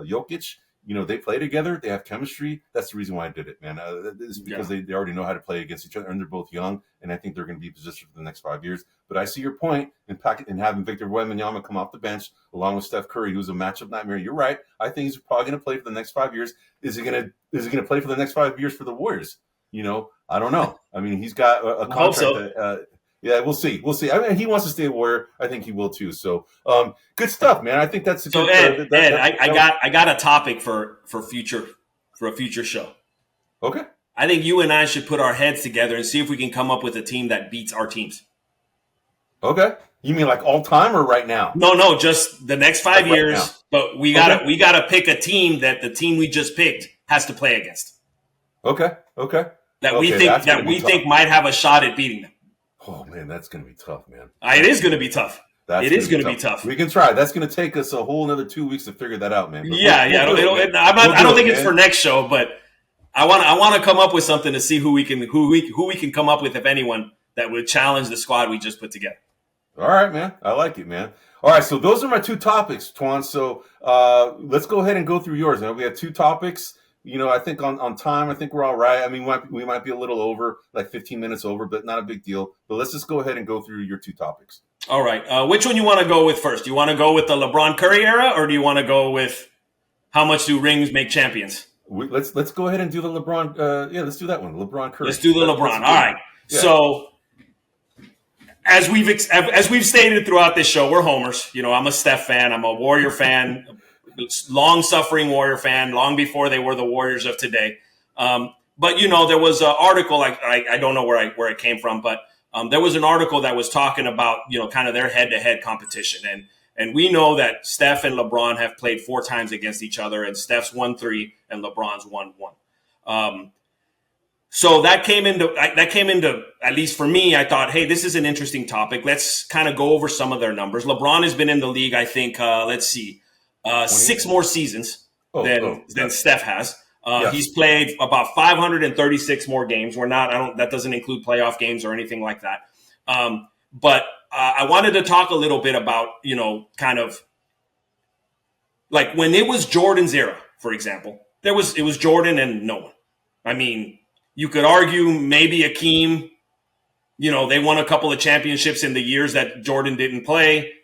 Jokic. They play together. They have chemistry. That's the reason why I did it, man. It's because they already know how to play against each other, and they're both young, and I think they're going to be positioned for the next 5 years. But I see your point in having Victor Wembanyama come off the bench along with Steph Curry, who's a matchup nightmare. You're right. I think he's probably going to play for the next 5 years. Is he going to play for the next 5 years for the Warriors? I don't know. I mean, he's got a contract. So. Yeah, we'll see. I mean, he wants to stay a Warrior. I think he will too. So, good stuff, man. I think that's a good. Ed, I got a topic for a future show. Okay. I think you and I should put our heads together and see if we can come up with a team that beats our teams. Okay. You mean like all time or right now? No, just the next 5 years. Right, but we gotta pick a team that the team we just picked has to play against. Okay. That we think might have a shot at beating them. Oh man, that's going to be tough, man. It is going to be tough. It is going to be tough. We can try. That's going to take us a whole another 2 weeks to figure that out, man. But I don't think it's for next show, but I want to come up with something to see who we can come up with, if anyone, that would challenge the squad we just put together. All right, man. I like it, man. All right, so those are my 2 topics, Twan. So let's go ahead and go through yours. Now we have 2 topics. I think on time, I think we're all right. I mean, we might be a little over, like 15 minutes over, but not a big deal. But let's just go ahead and go through your 2 topics. All right. Which one you want to go with first? Do you want to go with the LeBron Curry era, or do you want to go with How much do rings make champions? Let's go ahead and do the LeBron. Let's do that one. LeBron Curry. Let's do the LeBron. All right. Yeah. So as we've stated throughout this show, we're homers. I'm a Steph fan. I'm a Warrior fan, long-suffering Warrior fan, long before they were the Warriors of today. But there was an article. I don't know where it came from, but there was an article that was talking about kind of their head-to-head competition, and we know that Steph and LeBron have played 4 times against each other, and Steph's won 3 and LeBron's won 1. So that came into, at least for me, I thought, hey, this is an interesting topic. Let's kind of go over some of their numbers. LeBron has been in the league, I think, 6 more seasons than Steph has. Yes. He's played about 536 more games. That doesn't include playoff games or anything like that. But I wanted to talk a little bit about, kind of like when it was Jordan's era, for example, it was Jordan and no one. I mean, you could argue maybe Akeem, they won a couple of championships in the years that Jordan didn't play.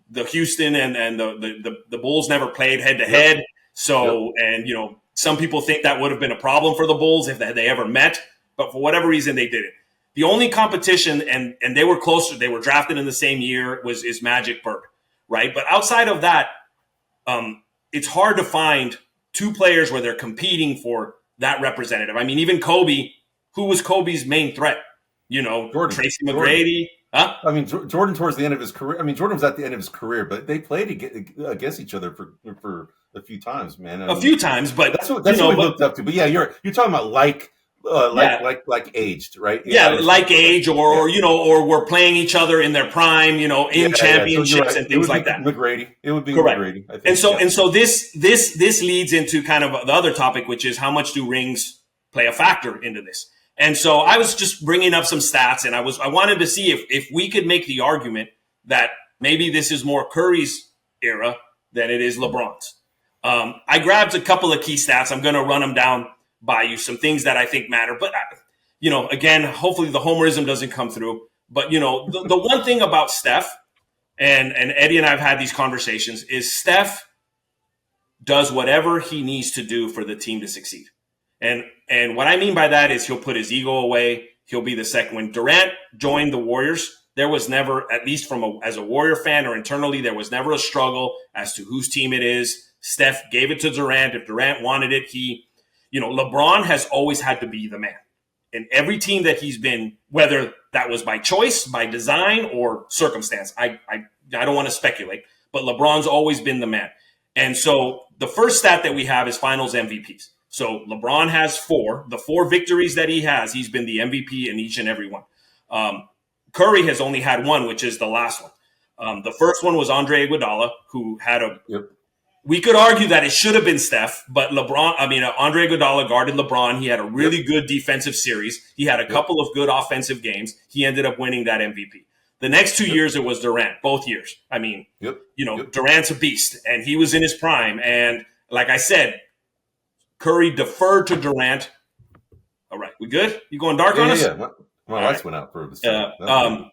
The Houston and the Bulls never played head to head. So, and, some people think that would have been a problem for the Bulls if they ever met, but for whatever reason, they didn't. The only competition, and they were closer, they were drafted in the same year, is Magic Bird, right? But outside of that, it's hard to find 2 players where they're competing for that representative. I mean, even Kobe, who was Kobe's main threat? Jordan, Tracy McGrady. Huh? I mean, Jordan towards the end of his career. I mean, Jordan was at the end of his career, but they played against each other for a few times, man. A few times, but that's what we looked up to. But yeah, you're talking about like aged, right? Like age, or we're playing each other in their prime, in championships and things like that. McGrady, it would be correct. McGrady, I think. And so this leads into kind of the other topic, which is how much do rings play a factor into this? And so I was just bringing up some stats, and I wanted to see if we could make the argument that maybe this is more Curry's era than it is LeBron's. I grabbed a couple of key stats. I'm going to run them down by you, some things that I think matter. But, again, hopefully the homerism doesn't come through. But, the one thing about Steph, and Eddie and I have had these conversations, is Steph does whatever he needs to do for the team to succeed. And what I mean by that is he'll put his ego away. He'll be the second. When Durant joined the Warriors, there was never, at least as a Warrior fan or internally, there was never a struggle as to whose team it is. Steph gave it to Durant. If Durant wanted it, LeBron has always had to be the man. In every team that he's been, whether that was by choice, by design, or circumstance, I don't want to speculate, but LeBron's always been the man. And so the first stat that we have is finals MVPs. So LeBron has 4. The 4 victories that he has, he's been the MVP in each and every one. Curry has only had 1, which is the last one. The first one was Andre Iguodala, who had we could argue that it should have been Steph, but Andre Iguodala guarded LeBron. He had a really good defensive series. He had a couple of good offensive games. He ended up winning that MVP. The next 2 years, it was Durant, both years. I mean, Durant's a beast, and he was in his prime. And like I said, Curry deferred to Durant. All right, we good? You going dark on us? Yeah. My lights went out for a second.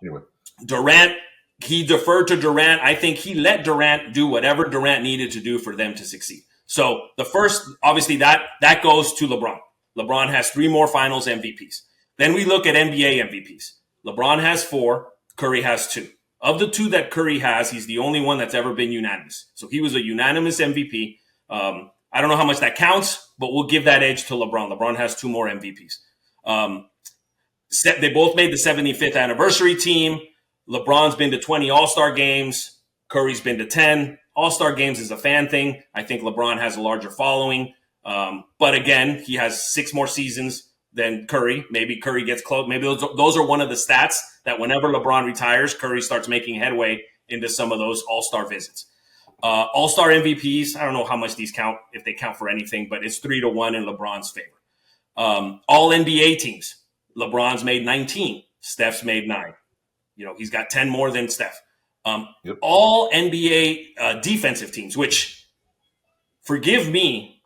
Anyway. Durant, he deferred to Durant. I think he let Durant do whatever Durant needed to do for them to succeed. So the first, obviously, that goes to LeBron. LeBron has 3 more finals MVPs. Then we look at NBA MVPs. LeBron has 4. Curry has 2. Of the 2 that Curry has, he's the only one that's ever been unanimous. So he was a unanimous MVP. I don't know how much that counts, but we'll give that edge to LeBron. LeBron has 2 more MVPs. They both made the 75th anniversary team. LeBron's been to 20 All-Star games. Curry's been to 10. All-Star games is a fan thing. I think LeBron has a larger following. But again, he has 6 more seasons than Curry. Maybe Curry gets close. Maybe those are one of the stats that whenever LeBron retires, Curry starts making headway into some of those All-Star visits. All-Star MVPs, I don't know how much these count, if they count for anything, but it's 3-1 in LeBron's favor. All NBA teams, LeBron's made 19. Steph's made 9. He's got 10 more than Steph. All NBA defensive teams, which, forgive me,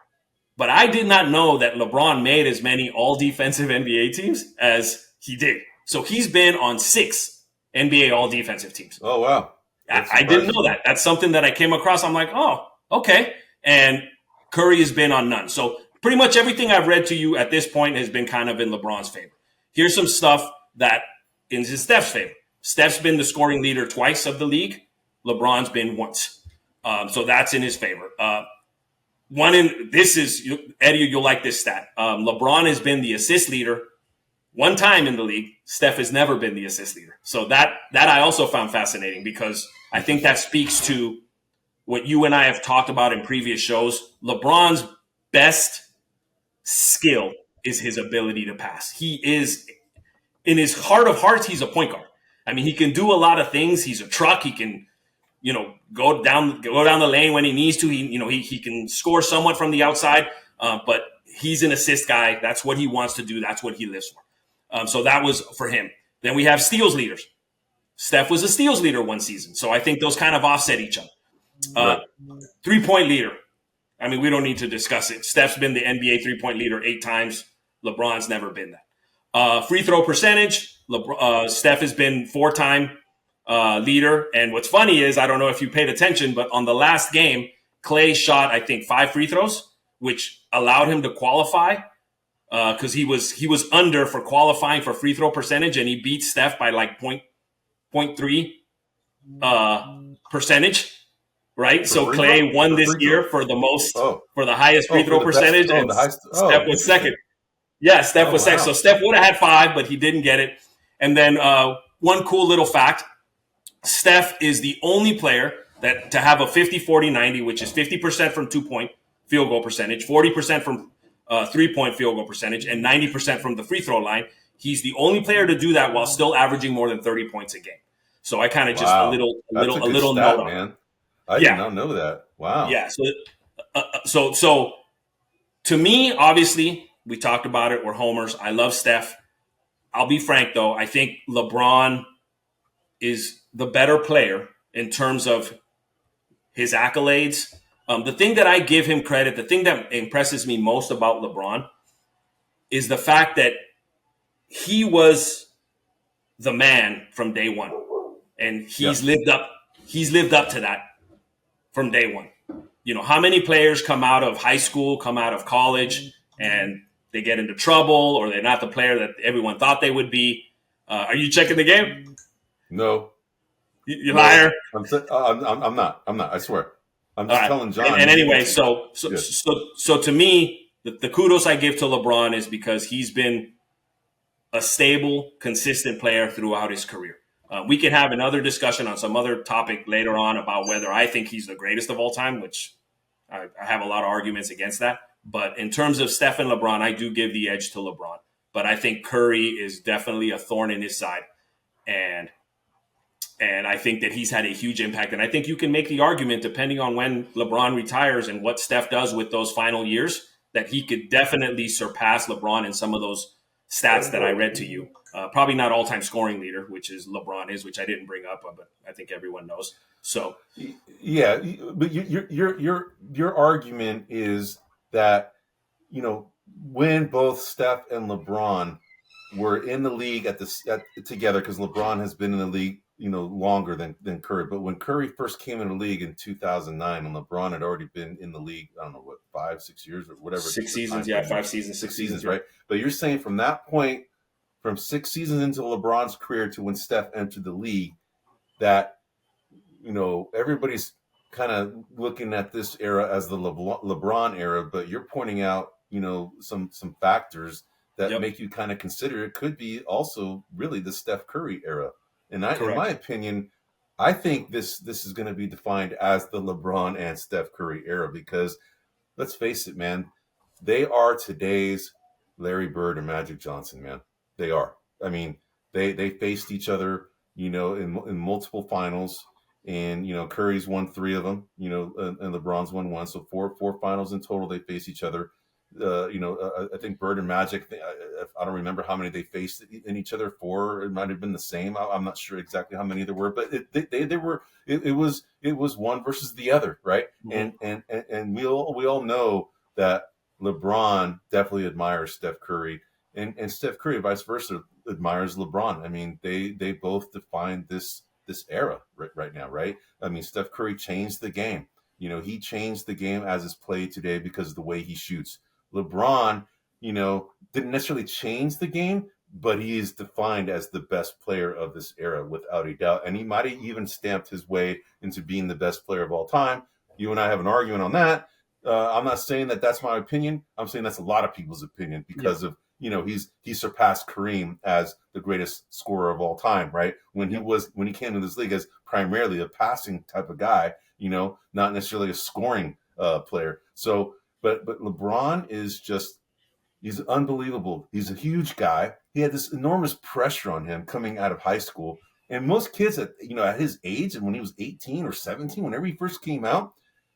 but I did not know that LeBron made as many all-defensive NBA teams as he did. So he's been on 6 NBA all-defensive teams. Oh, wow. I didn't know that. That's something that I came across. I'm like, oh, okay. And Curry has been on none. So pretty much everything I've read to you at this point has been kind of in LeBron's favor. Here's some stuff that is in Steph's favor. Steph's been the scoring leader twice of the league. LeBron's been once. So that's in his favor. Eddie, you'll like this stat. LeBron has been the assist leader one time in the league. Steph has never been the assist leader. So that I also found fascinating, because I think that speaks to what you and I have talked about in previous shows. LeBron's best skill is his ability to pass. He is, in his heart of hearts, he's a point guard. I mean, he can do a lot of things. He's a truck. He can, go down the lane when he needs to. He can score somewhat from the outside, but he's an assist guy. That's what he wants to do. That's what he lives for. So that was for him. Then we have steals leaders. Steph was a steals leader one season, so I think those kind of offset each other. 3-point leader. I mean, we don't need to discuss it. Steph's been the NBA 3-point leader 8 times. LeBron's never been that. Free throw percentage. Steph has been 4-time leader. And what's funny is, I don't know if you paid attention, but on the last game, Klay shot, I think, 5 free throws, which allowed him to qualify, because he was under for qualifying for free throw percentage, and he beat Steph by like 0.3 percentage. Right, so Klay won this year for the most, for the highest free throw percentage, and Steph was second. Yeah, Steph was second. So Steph would have had 5, but he didn't get it. And then one cool little fact: Steph is the only player that to have a 50-40-90, which is 50% from 2-point field goal percentage, 40% from 3-point field goal percentage, and 90% from the free throw line. He's the only player to do that while still averaging more than 30 points a game. So I kind of just a little note on man. I did not know that. Wow. Yeah. So to me, obviously, we talked about it. We're homers. I love Steph. I'll be frank, though. I think LeBron is the better player in terms of his accolades. The thing that I give him credit, the thing that impresses me most about LeBron is the fact that he was the man from day one. And he's lived up to that from day one. How many players come out of high school, come out of college, and they get into trouble, or they're not the player that everyone thought they would be? Are you checking the game? No. You liar. I'm not. I swear. I'm just telling John. And anyway, so to me, the kudos I give to LeBron is because he's been a stable, consistent player throughout his career. We can have another discussion on some other topic later on about whether I think he's the greatest of all time, which I have a lot of arguments against that. But in terms of Steph and LeBron, I do give the edge to LeBron. But I think Curry is definitely a thorn in his side. And I think that he's had a huge impact. And I think you can make the argument, depending on when LeBron retires and what Steph does with those final years, that he could definitely surpass LeBron in some of those stats that I read to you. Probably not all-time scoring leader, which is LeBron is, which I didn't bring up, but I think everyone knows. So, yeah, but your argument is that when both Steph and LeBron were in the league together, because LeBron has been in the league longer than Curry, but when Curry first came in the league in 2009, and LeBron had already been in the league, I don't know what, 5-6 years or whatever, 6 seasons, 5 seasons, 6 seasons, right? But you're saying from that point, from 6 seasons into LeBron's career to when Steph entered the league, that everybody's kind of looking at this era as the LeBron era, but you're pointing out some factors that make you kind of consider it could be also really the Steph Curry era. And in my opinion, I think this is going to be defined as the LeBron and Steph Curry era, because let's face it, man, they are today's Larry Bird and Magic Johnson, man. They are. I mean, they faced each other, in multiple finals, and Curry's won 3 of them, and LeBron's won 1, so four finals in total. They face each other. I think Bird and Magic, I don't remember how many they faced in each other. 4, it might have been the same. I'm not sure exactly how many there were, but it was one versus the other, right? Mm-hmm. And we all know that LeBron definitely admires Steph Curry, and Steph Curry, vice versa, admires LeBron. I mean, they both define this era right now, right? I mean, Steph Curry changed the game. He changed the game as it's played today because of the way he shoots. LeBron, didn't necessarily change the game, but he is defined as the best player of this era without a doubt. And he might have even stamped his way into being the best player of all time. You and I have an argument on that. I'm not saying that that's my opinion. I'm saying that's a lot of people's opinion because of he surpassed Kareem as the greatest scorer of all time, right? When he came to this league as primarily a passing type of guy, not necessarily a scoring player. So, but LeBron is he's unbelievable. He's a huge guy. He had this enormous pressure on him coming out of high school. And most kids at his age, and when he was 18 or 17, whenever he first came out,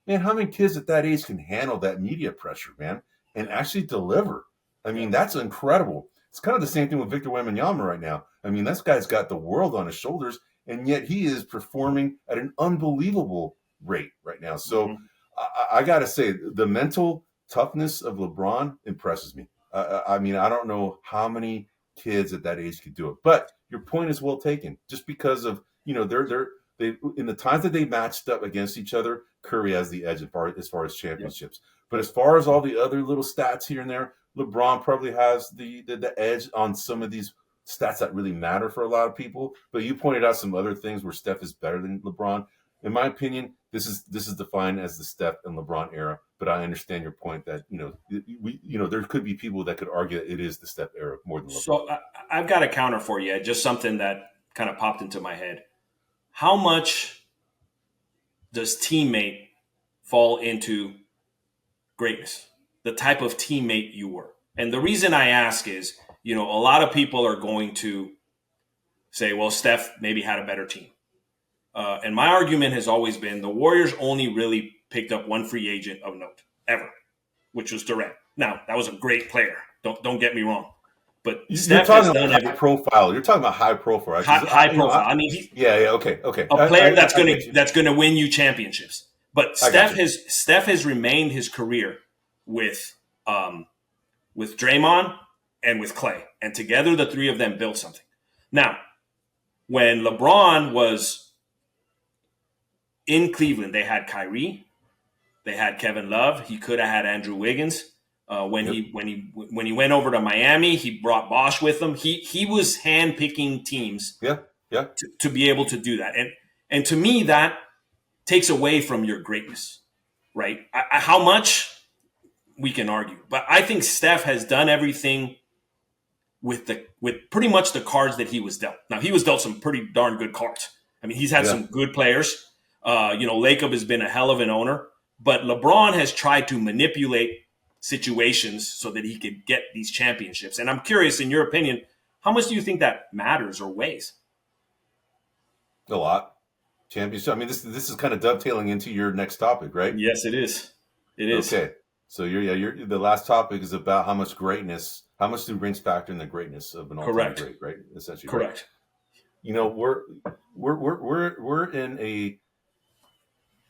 man, how many kids at that age can handle that media pressure, man, and actually deliver? I mean, that's incredible. It's kind of the same thing with Victor Wembanyama right now. I mean, this guy's got the world on his shoulders, and yet he is performing at an unbelievable rate right now. So I got to say, the mental toughness of LeBron impresses me. I mean, I don't know how many kids at that age could do it, but your point is well taken. Just because of they in the times that they matched up against each other, Curry has the edge as far as championships. But as far as all the other little stats here and there, LeBron probably has the edge on some of these stats that really matter for a lot of people. But you pointed out some other things where Steph is better than LeBron. In my opinion, this is defined as the Steph and LeBron era. But I understand your point that there could be people that could argue that it is the Steph era more than LeBron. So I've got a counter for you. Just something that kind of popped into my head. How much does teammate fall into greatness? The type of teammate you were. And the reason I ask is, a lot of people are going to say, well, Steph maybe had a better team. And my argument has always been the Warriors only really picked up one free agent of note ever, which was Durant. Now, that was a great player. Don't get me wrong. But Steph has done high profile. You're talking about high profile. Right? High profile. I mean, okay. A player that's going to win you championships. But Steph has remained his career with Draymond and with Clay, and together the three of them built something. Now, when LeBron was in Cleveland, they had Kyrie, they had Kevin Love. He could have had Andrew Wiggins. When he went over to Miami, he brought Bosh with him. He was handpicking teams to be able to do that. And to me, that takes away from your greatness, right? How much we can argue, but I think Steph has done everything with pretty much the cards that he was dealt. Now, he was dealt some pretty darn good cards. I mean, he's had some good players. Lacob has been a hell of an owner, but LeBron has tried to manipulate situations so that he could get these championships. And I'm curious, in your opinion, how much do you think that matters or weighs? A lot. Championship. I mean, this is kind of dovetailing into your next topic, right? Yes, it is. It is. Okay. So the last topic is about how much do rings factor in the greatness of an all-time great, right? Essentially. Correct. Right? We're in a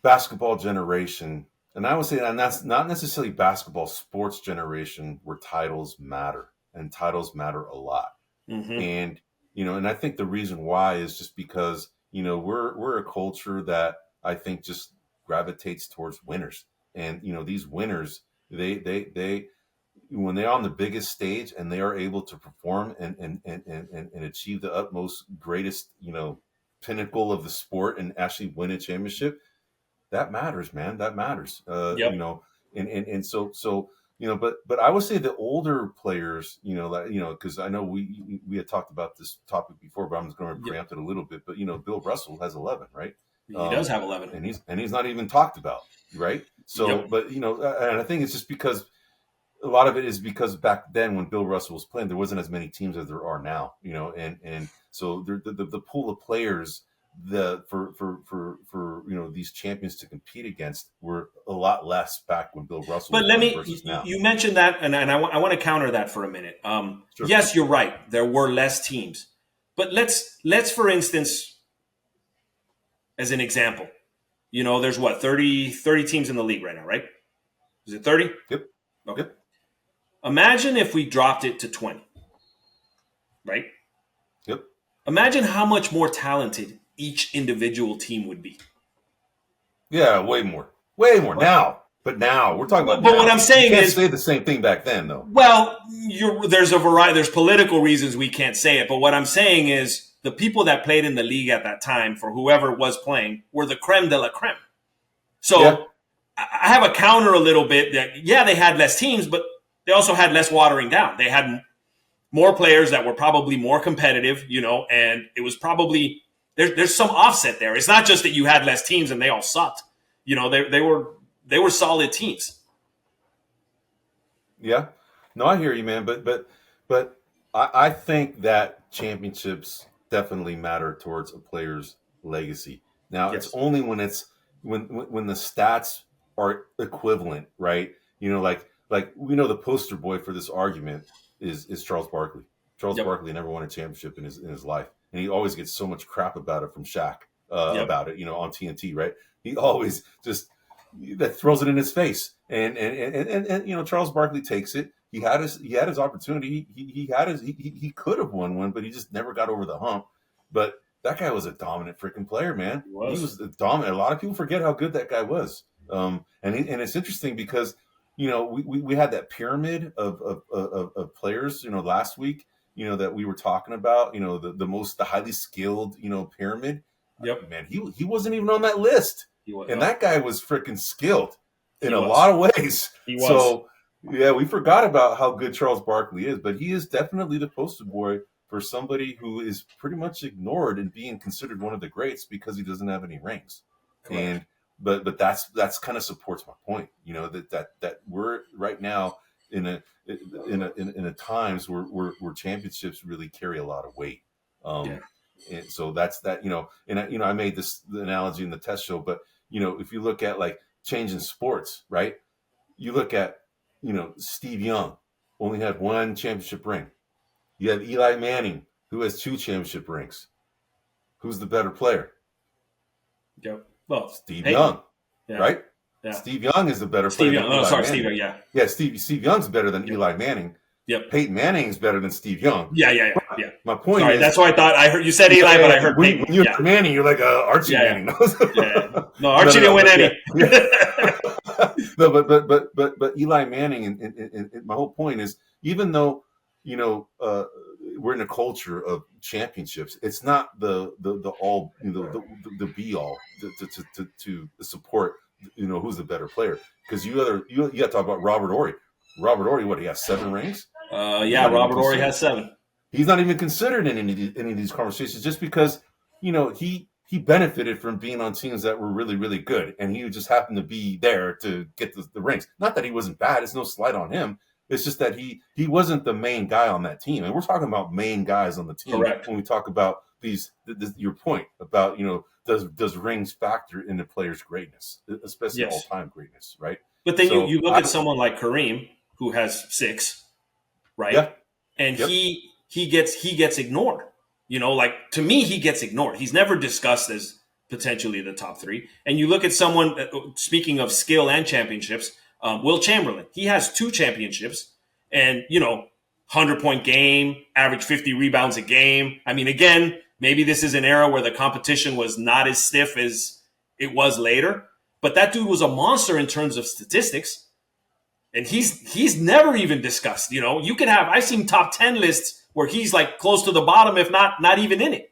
basketball generation, and I would say that that's not necessarily basketball, sports generation where titles matter, and titles matter a lot. Mm-hmm. And and I think the reason why is just because we're a culture that I think just gravitates towards winners, and these winners they when they're on the biggest stage and they are able to perform and achieve the utmost greatest pinnacle of the sport and actually win a championship. That matters, man. That matters. And so but I would say the older players, because I know we had talked about this topic before, but I'm just going to preempt it a little bit. But Bill Russell has 11, right? He does have 11, and he's not even talked about, right? So, but and I think it's just because a lot of it is because back then when Bill Russell was playing, there wasn't as many teams as there are now, and so the pool of players for these champions to compete against were a lot less back when Bill Russell. But you mentioned that, and I want to counter that for a minute. Sure. Yes, you're right. There were less teams, but let's for instance, as an example, there's 30 teams in the league right now, right? Is it 30? Yep. Okay. Yep. Imagine if we dropped it to 20, right? Yep. Imagine how much more talented each individual team would be. Yeah, way more. Way more now. But now we're talking about But what now. I'm You saying can't is, say the same thing back then, though. well, there's a variety. There's political reasons we can't say it. But what I'm saying is, the people that played in the league at that time, for whoever was playing, were the creme de la creme. Yeah, So I have a counter a little bit that, yeah, they had less teams, but they also had less watering down. They had more players that were probably more competitive, and it was probably there's some offset there. It's not just that you had less teams and they all sucked. They were solid teams. yeah. No, I hear you, man. But I think that championships definitely matter towards a player's legacy. Now, it's Yes. only when when the stats are equivalent, right? Like we know the poster boy for this argument is Charles Barkley. Charles Yep. Barkley never won a championship in his life, and he always gets so much crap about it from Shaq Yep. about it, on TNT, right? He always just that throws it in his face, and Charles Barkley takes it. He had his opportunity. He could have won one, but he just never got over the hump. But that guy was a dominant freaking player, man. He He was. was dominant. A lot of people forget how good that guy was. And it's interesting because we had that pyramid of players, last week, that we were talking about, the highly skilled, pyramid. Yep. Man, he wasn't even on that list, He was. and No, that guy was freaking skilled he in a was. lot of ways. He was. So yeah, we forgot about how good Charles Barkley is, but he is definitely the poster boy for somebody who is pretty much ignored and being considered one of the greats because he doesn't have any rings. Correct. And but that's kind of supports my point, that we're right now in a times where championships really carry a lot of weight. Yeah. And so that's that, I made this analogy in the test show, but if you look at like changing sports, right? You look at, Steve Young only had one championship ring. You have Eli Manning, who has two championship rings. Who's the better player? Yep. Well, Steve Peyton. Young, Yeah. right? Yeah. Steve Young is the better Steve player Young. than Oh, Eli sorry, Manning. Steve Young. Yeah. Yeah, Steve Young's better than Yep. Eli Manning. Yep. Peyton Manning's better than Steve Young. Yeah. My point Sorry, is, that's why I thought I heard you said Eli, but I heard when, Peyton. when you're Yeah. Manning, you're like Archie Yeah. Manning. Yeah. No, Archie didn't win but any. yeah. No, but Eli Manning, and my whole point is, even though we're in a culture of championships, it's not the all the be all to support who's the better player, because you got to talk about Robert Horry. Robert Horry, what, he has 7 rings? Yeah, Robert Horry has 7. He's not even considered in any of these conversations, just because he benefited from being on teams that were really, really good, and he just happened to be there to get the rings. Not that he wasn't bad; it's no slight on him. It's just that he wasn't the main guy on that team, and we're talking about main guys on the team. Correct. When we talk about your point about does rings factor into players' greatness, especially Yes. all-time greatness, right? But then So you look at someone like Kareem, who has 6, right? Yeah. And Yep. he gets ignored. Like, to me, he gets ignored. He's never discussed as potentially the top 3. And you look at someone, speaking of skill and championships, Will Chamberlain. He has 2 championships, and 100-point game, average 50 rebounds a game. I mean, again, maybe this is an era where the competition was not as stiff as it was later, but that dude was a monster in terms of statistics. And he's never even discussed. You could have, I've seen top 10 lists where he's like close to the bottom, if not even in it.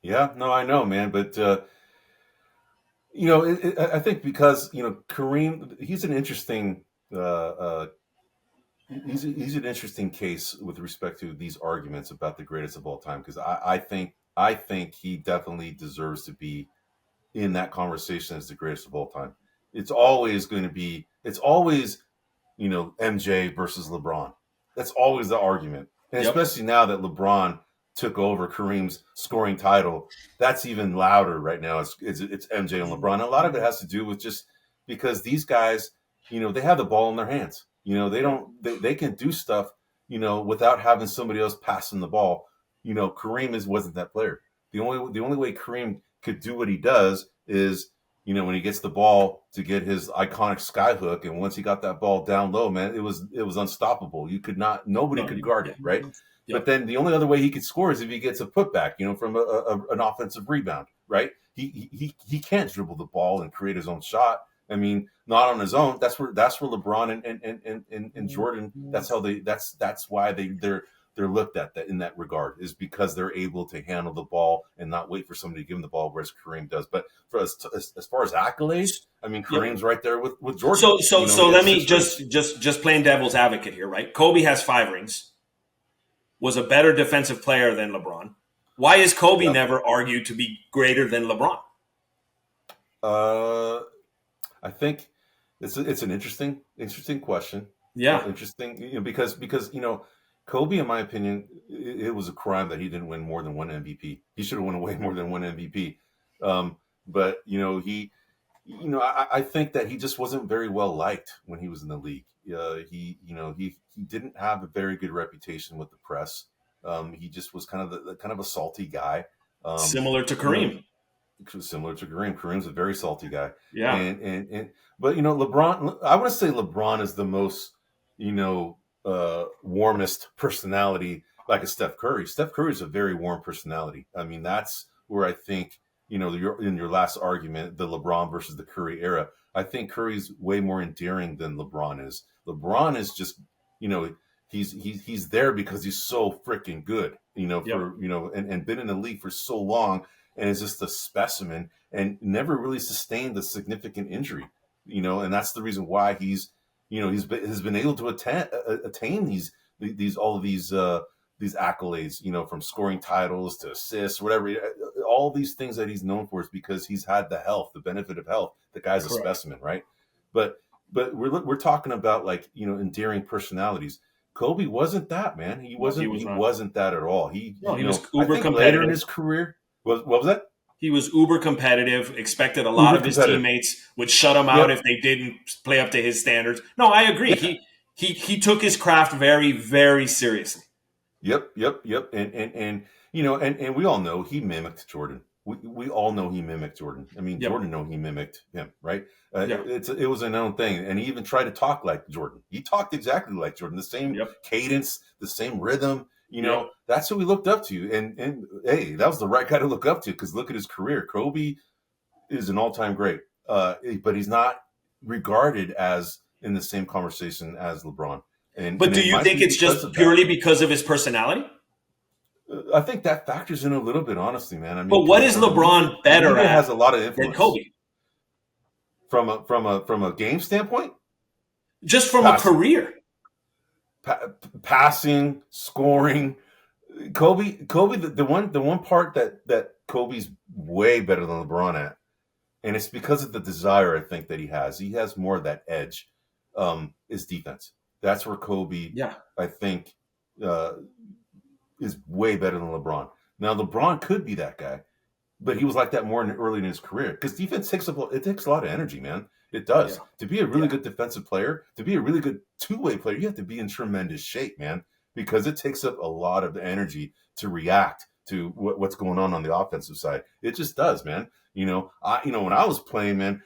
Yeah, no, I know, man, but I think because Kareem, he's an interesting he's an interesting case with respect to these arguments about the greatest of all time, because I think he definitely deserves to be in that conversation as the greatest of all time. It's always MJ versus LeBron. That's always the argument. And Yep. especially now that LeBron took over Kareem's scoring title, that's even louder right now. It's MJ and LeBron. And a lot of it has to do with just because these guys, they have the ball in their hands. They can do stuff, without having somebody else passing the ball. Kareem wasn't that player. The only way Kareem could do what he does is, when he gets the ball to get his iconic skyhook, and once he got that ball down low, man, it was unstoppable. Nobody could guard it, right? Yep. But then the only other way he could score is if he gets a putback, from an offensive rebound. right? He can't dribble the ball and create his own shot. I mean, not on his own. That's where LeBron and Jordan. That's why they're looked at that in that regard, is because they're able to handle the ball and not wait for somebody to give them the ball, whereas Kareem does. But for as far as accolades, I mean, Yeah. Kareem's right there with Jordan. So let me 6 rings. just playing devil's advocate here, right? Kobe has 5 rings, was a better defensive player than LeBron. Why is Kobe Yep. never argued to be greater than LeBron? I think it's an interesting question. Yeah. Interesting, because Kobe, in my opinion, it was a crime that he didn't win more than one MVP. He should have won way more than one MVP. But I think that he just wasn't very well liked when he was in the league. He didn't have a very good reputation with the press. He just was kind of a salty guy. Similar to you Kareem. Similar to Kareem. Kareem's a very salty guy. Yeah. But LeBron, I want to say LeBron is the most, warmest personality, like a Steph Curry. Steph Curry is a very warm personality. I mean, that's where I think, in your last argument, the LeBron versus the Curry era, I think Curry's way more endearing than LeBron is. LeBron is just, he's there because he's so freaking good, and been in the league for so long, and is just a specimen and never really sustained a significant injury, and that's the reason why he's been able to attain all of these accolades, from scoring titles to assists, whatever. All these things that he's known for is because he's had the benefit of health. The guy's a specimen, right? But we're talking about endearing personalities. Kobe wasn't that, man. He wasn't that at all. He was uber competitive. Later in his career, what was that? He was uber competitive, expected a lot of his teammates would shut him out if they didn't play up to his standards. No, I agree. Yeah. He took his craft very, very seriously. Yep. And we all know he mimicked Jordan. We all know he mimicked Jordan. I mean, Jordan know he mimicked him, right? It was a known thing. And he even tried to talk like Jordan. He talked exactly like Jordan, the same cadence, the same rhythm. That's who we looked up to. And hey, that was the right guy to look up to, because look at his career. Kobe is an all-time great, but he's not regarded as in the same conversation as LeBron. But do you think it's just purely because of his personality? I think that factors in a little bit, honestly, man. I mean, but what is LeBron better at? Has a lot of influence than Kobe from a game standpoint. Just from a career. Passing, scoring. Kobe, the one part that Kobe's way better than LeBron at, and it's because of the desire, I think, that he has. He has more of that edge, is defense. That's where Kobe, I think, is way better than LeBron. Now, LeBron could be that guy, but he was like that more early in his career, because defense takes a lot of energy, man. It does. To be a really good defensive player, to be a really good two-way player, you have to be in tremendous shape, man, because it takes up a lot of the energy to react to what's going on the offensive side. It just does, man. When I was playing, man,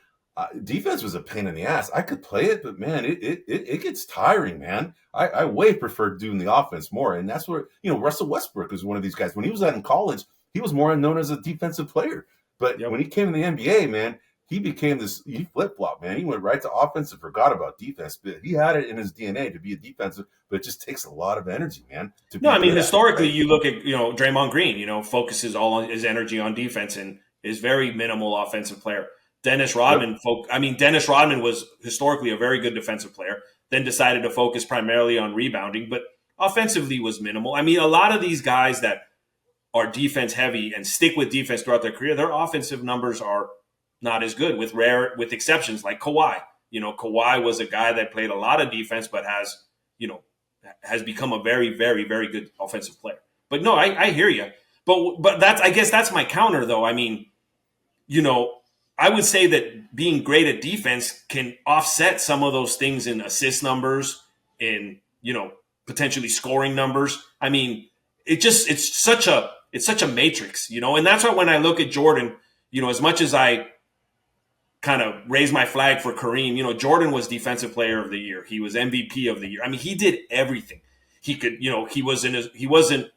defense was a pain in the ass. I could play it, but man, it gets tiring, man. I way prefer doing the offense more, and that's where Russell Westbrook is one of these guys. When he was out in college, he was more known as a defensive player, but when he came in the NBA, man, he became he flip-flop, man. He went right to offense and forgot about defense. But he had it in his DNA to be a defensive, but it just takes a lot of energy, man. Historically, you look at, Draymond Green, focuses all on his energy on defense and is very minimal offensive player. Dennis Rodman, Dennis Rodman was historically a very good defensive player, then decided to focus primarily on rebounding, but offensively was minimal. I mean, a lot of these guys that are defense heavy and stick with defense throughout their career, their offensive numbers are not as good, with exceptions like Kawhi. Kawhi was a guy that played a lot of defense, but has become a very, very, very good offensive player. But no, I hear you. But I guess that's my counter, though. I mean, I would say that being great at defense can offset some of those things in assist numbers, in potentially scoring numbers. I mean, it's such a matrix, and that's why when I look at Jordan, as much as I kind of raise my flag for Kareem, Jordan was Defensive Player of the Year. He was MVP of the year. I mean, he did everything. He could, he wasn't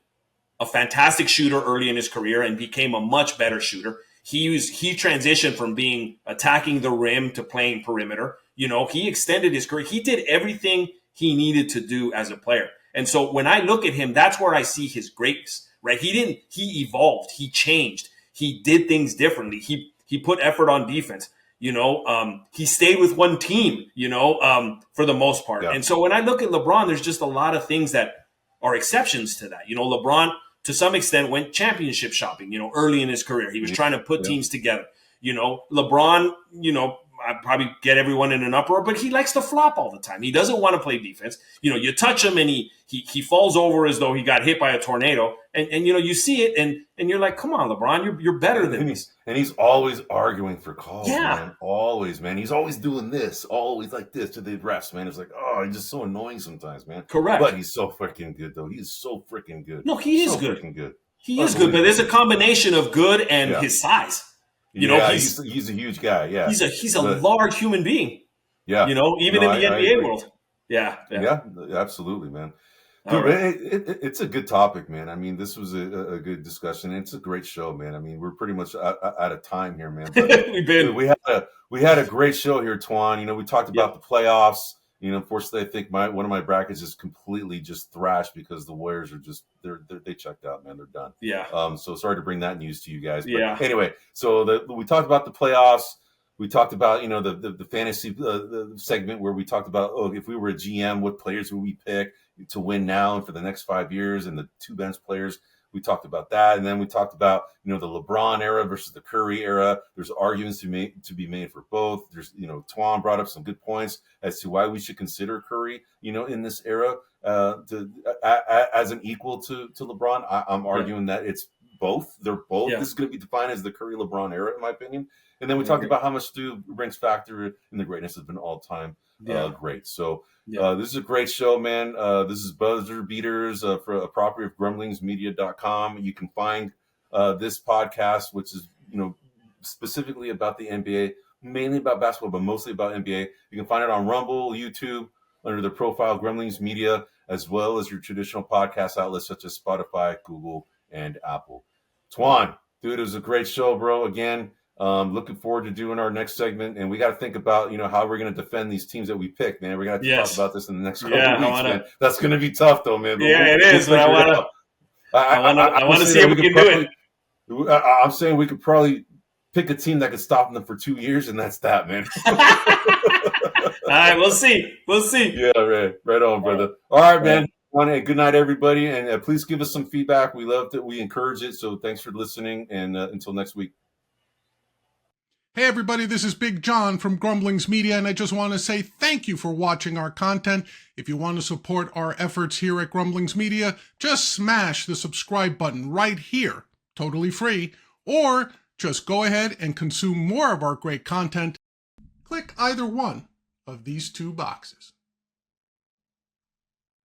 a fantastic shooter early in his career and became a much better shooter. He transitioned from being attacking the rim to playing perimeter. You know, he extended his career. He did everything he needed to do as a player. And so when I look at him, that's where I see his greatness, right? He evolved, he changed, he did things differently. He put effort on defense. You know, he stayed with one team, you know, for the most part. Yeah. And so when I look at LeBron, there's just a lot of things that are exceptions to that. You know, LeBron, to some extent, went championship shopping, you know, early in his career. He was trying to put teams together. You know, LeBron, you know, I'd probably get everyone in an uproar, but he likes to flop all the time. He doesn't want to play defense. You know, you touch him and he falls over as though he got hit by a tornado. And you know, you see it and you're like, come on, LeBron, you're better than this. And he's always arguing for calls, man. Always, man. He's always doing this, always like this to the refs, man. It's like, oh, he's just so annoying sometimes, man. Correct. But he's so freaking good, though. He's so freaking good. No, he is good. Freaking good. He is good, but there's a combination of good and his size. You know, he's a huge guy. Yeah, he's a large human being. Yeah, you know, even in the NBA world. Yeah, absolutely, man. Dude, right. It's a good topic, man. I mean, this was a good discussion. It's a great show, man. I mean, we're pretty much out of time here, man. But we had a great show here, Twan. You know, we talked about the playoffs. You know, unfortunately, I think one of my brackets is completely just thrashed because the Warriors are just they checked out, man. They're done. Yeah. So sorry to bring that news to you guys. But anyway, so we talked about the playoffs. We talked about, you know, the fantasy the segment where we talked about, if we were a GM, what players would we pick to win now and for the next 5 years, and the two bench players. We talked about that, and then we talked about, you know, the LeBron era versus the Curry era. There's arguments to be made for both. There's, you know, Twan brought up some good points as to why we should consider Curry, you know, in this era as an equal to LeBron. I'm arguing that it's both. They're both. This is going to be defined as the Curry LeBron era, in my opinion. And then we talked about how much rings factor in the greatness has been all time great. So this is a great show, man. This is Buzzer Beaters for a property of grumblingsmedia.com. You can find this podcast, which is, you know, specifically about the NBA, mainly about basketball, but mostly about NBA. You can find it on Rumble, YouTube, under the profile Grumblings Media, as well as your traditional podcast outlets such as Spotify, Google, and Apple. Twan, dude, it was a great show, bro. Again, looking forward to doing our next segment, and we got to think about, you know, how we're going to defend these teams that we pick, man. We're going to talk about this in the next couple of weeks, man. That's going to be tough, though, man. But it is. But I want to see if we can do it. I'm saying we could probably pick a team that could stop them for 2 years, and that's that, man. All right, we'll see. Yeah, right on, brother. All right, man. Good night, everybody, and please give us some feedback. We love it. We encourage it. So thanks for listening, and until next week. Hey everybody, this is Big John from Grumblings Media, and I just want to say thank you for watching our content. If you want to support our efforts here at Grumblings Media, just smash the subscribe button right here, totally free, or just go ahead and consume more of our great content. Click either one of these two boxes.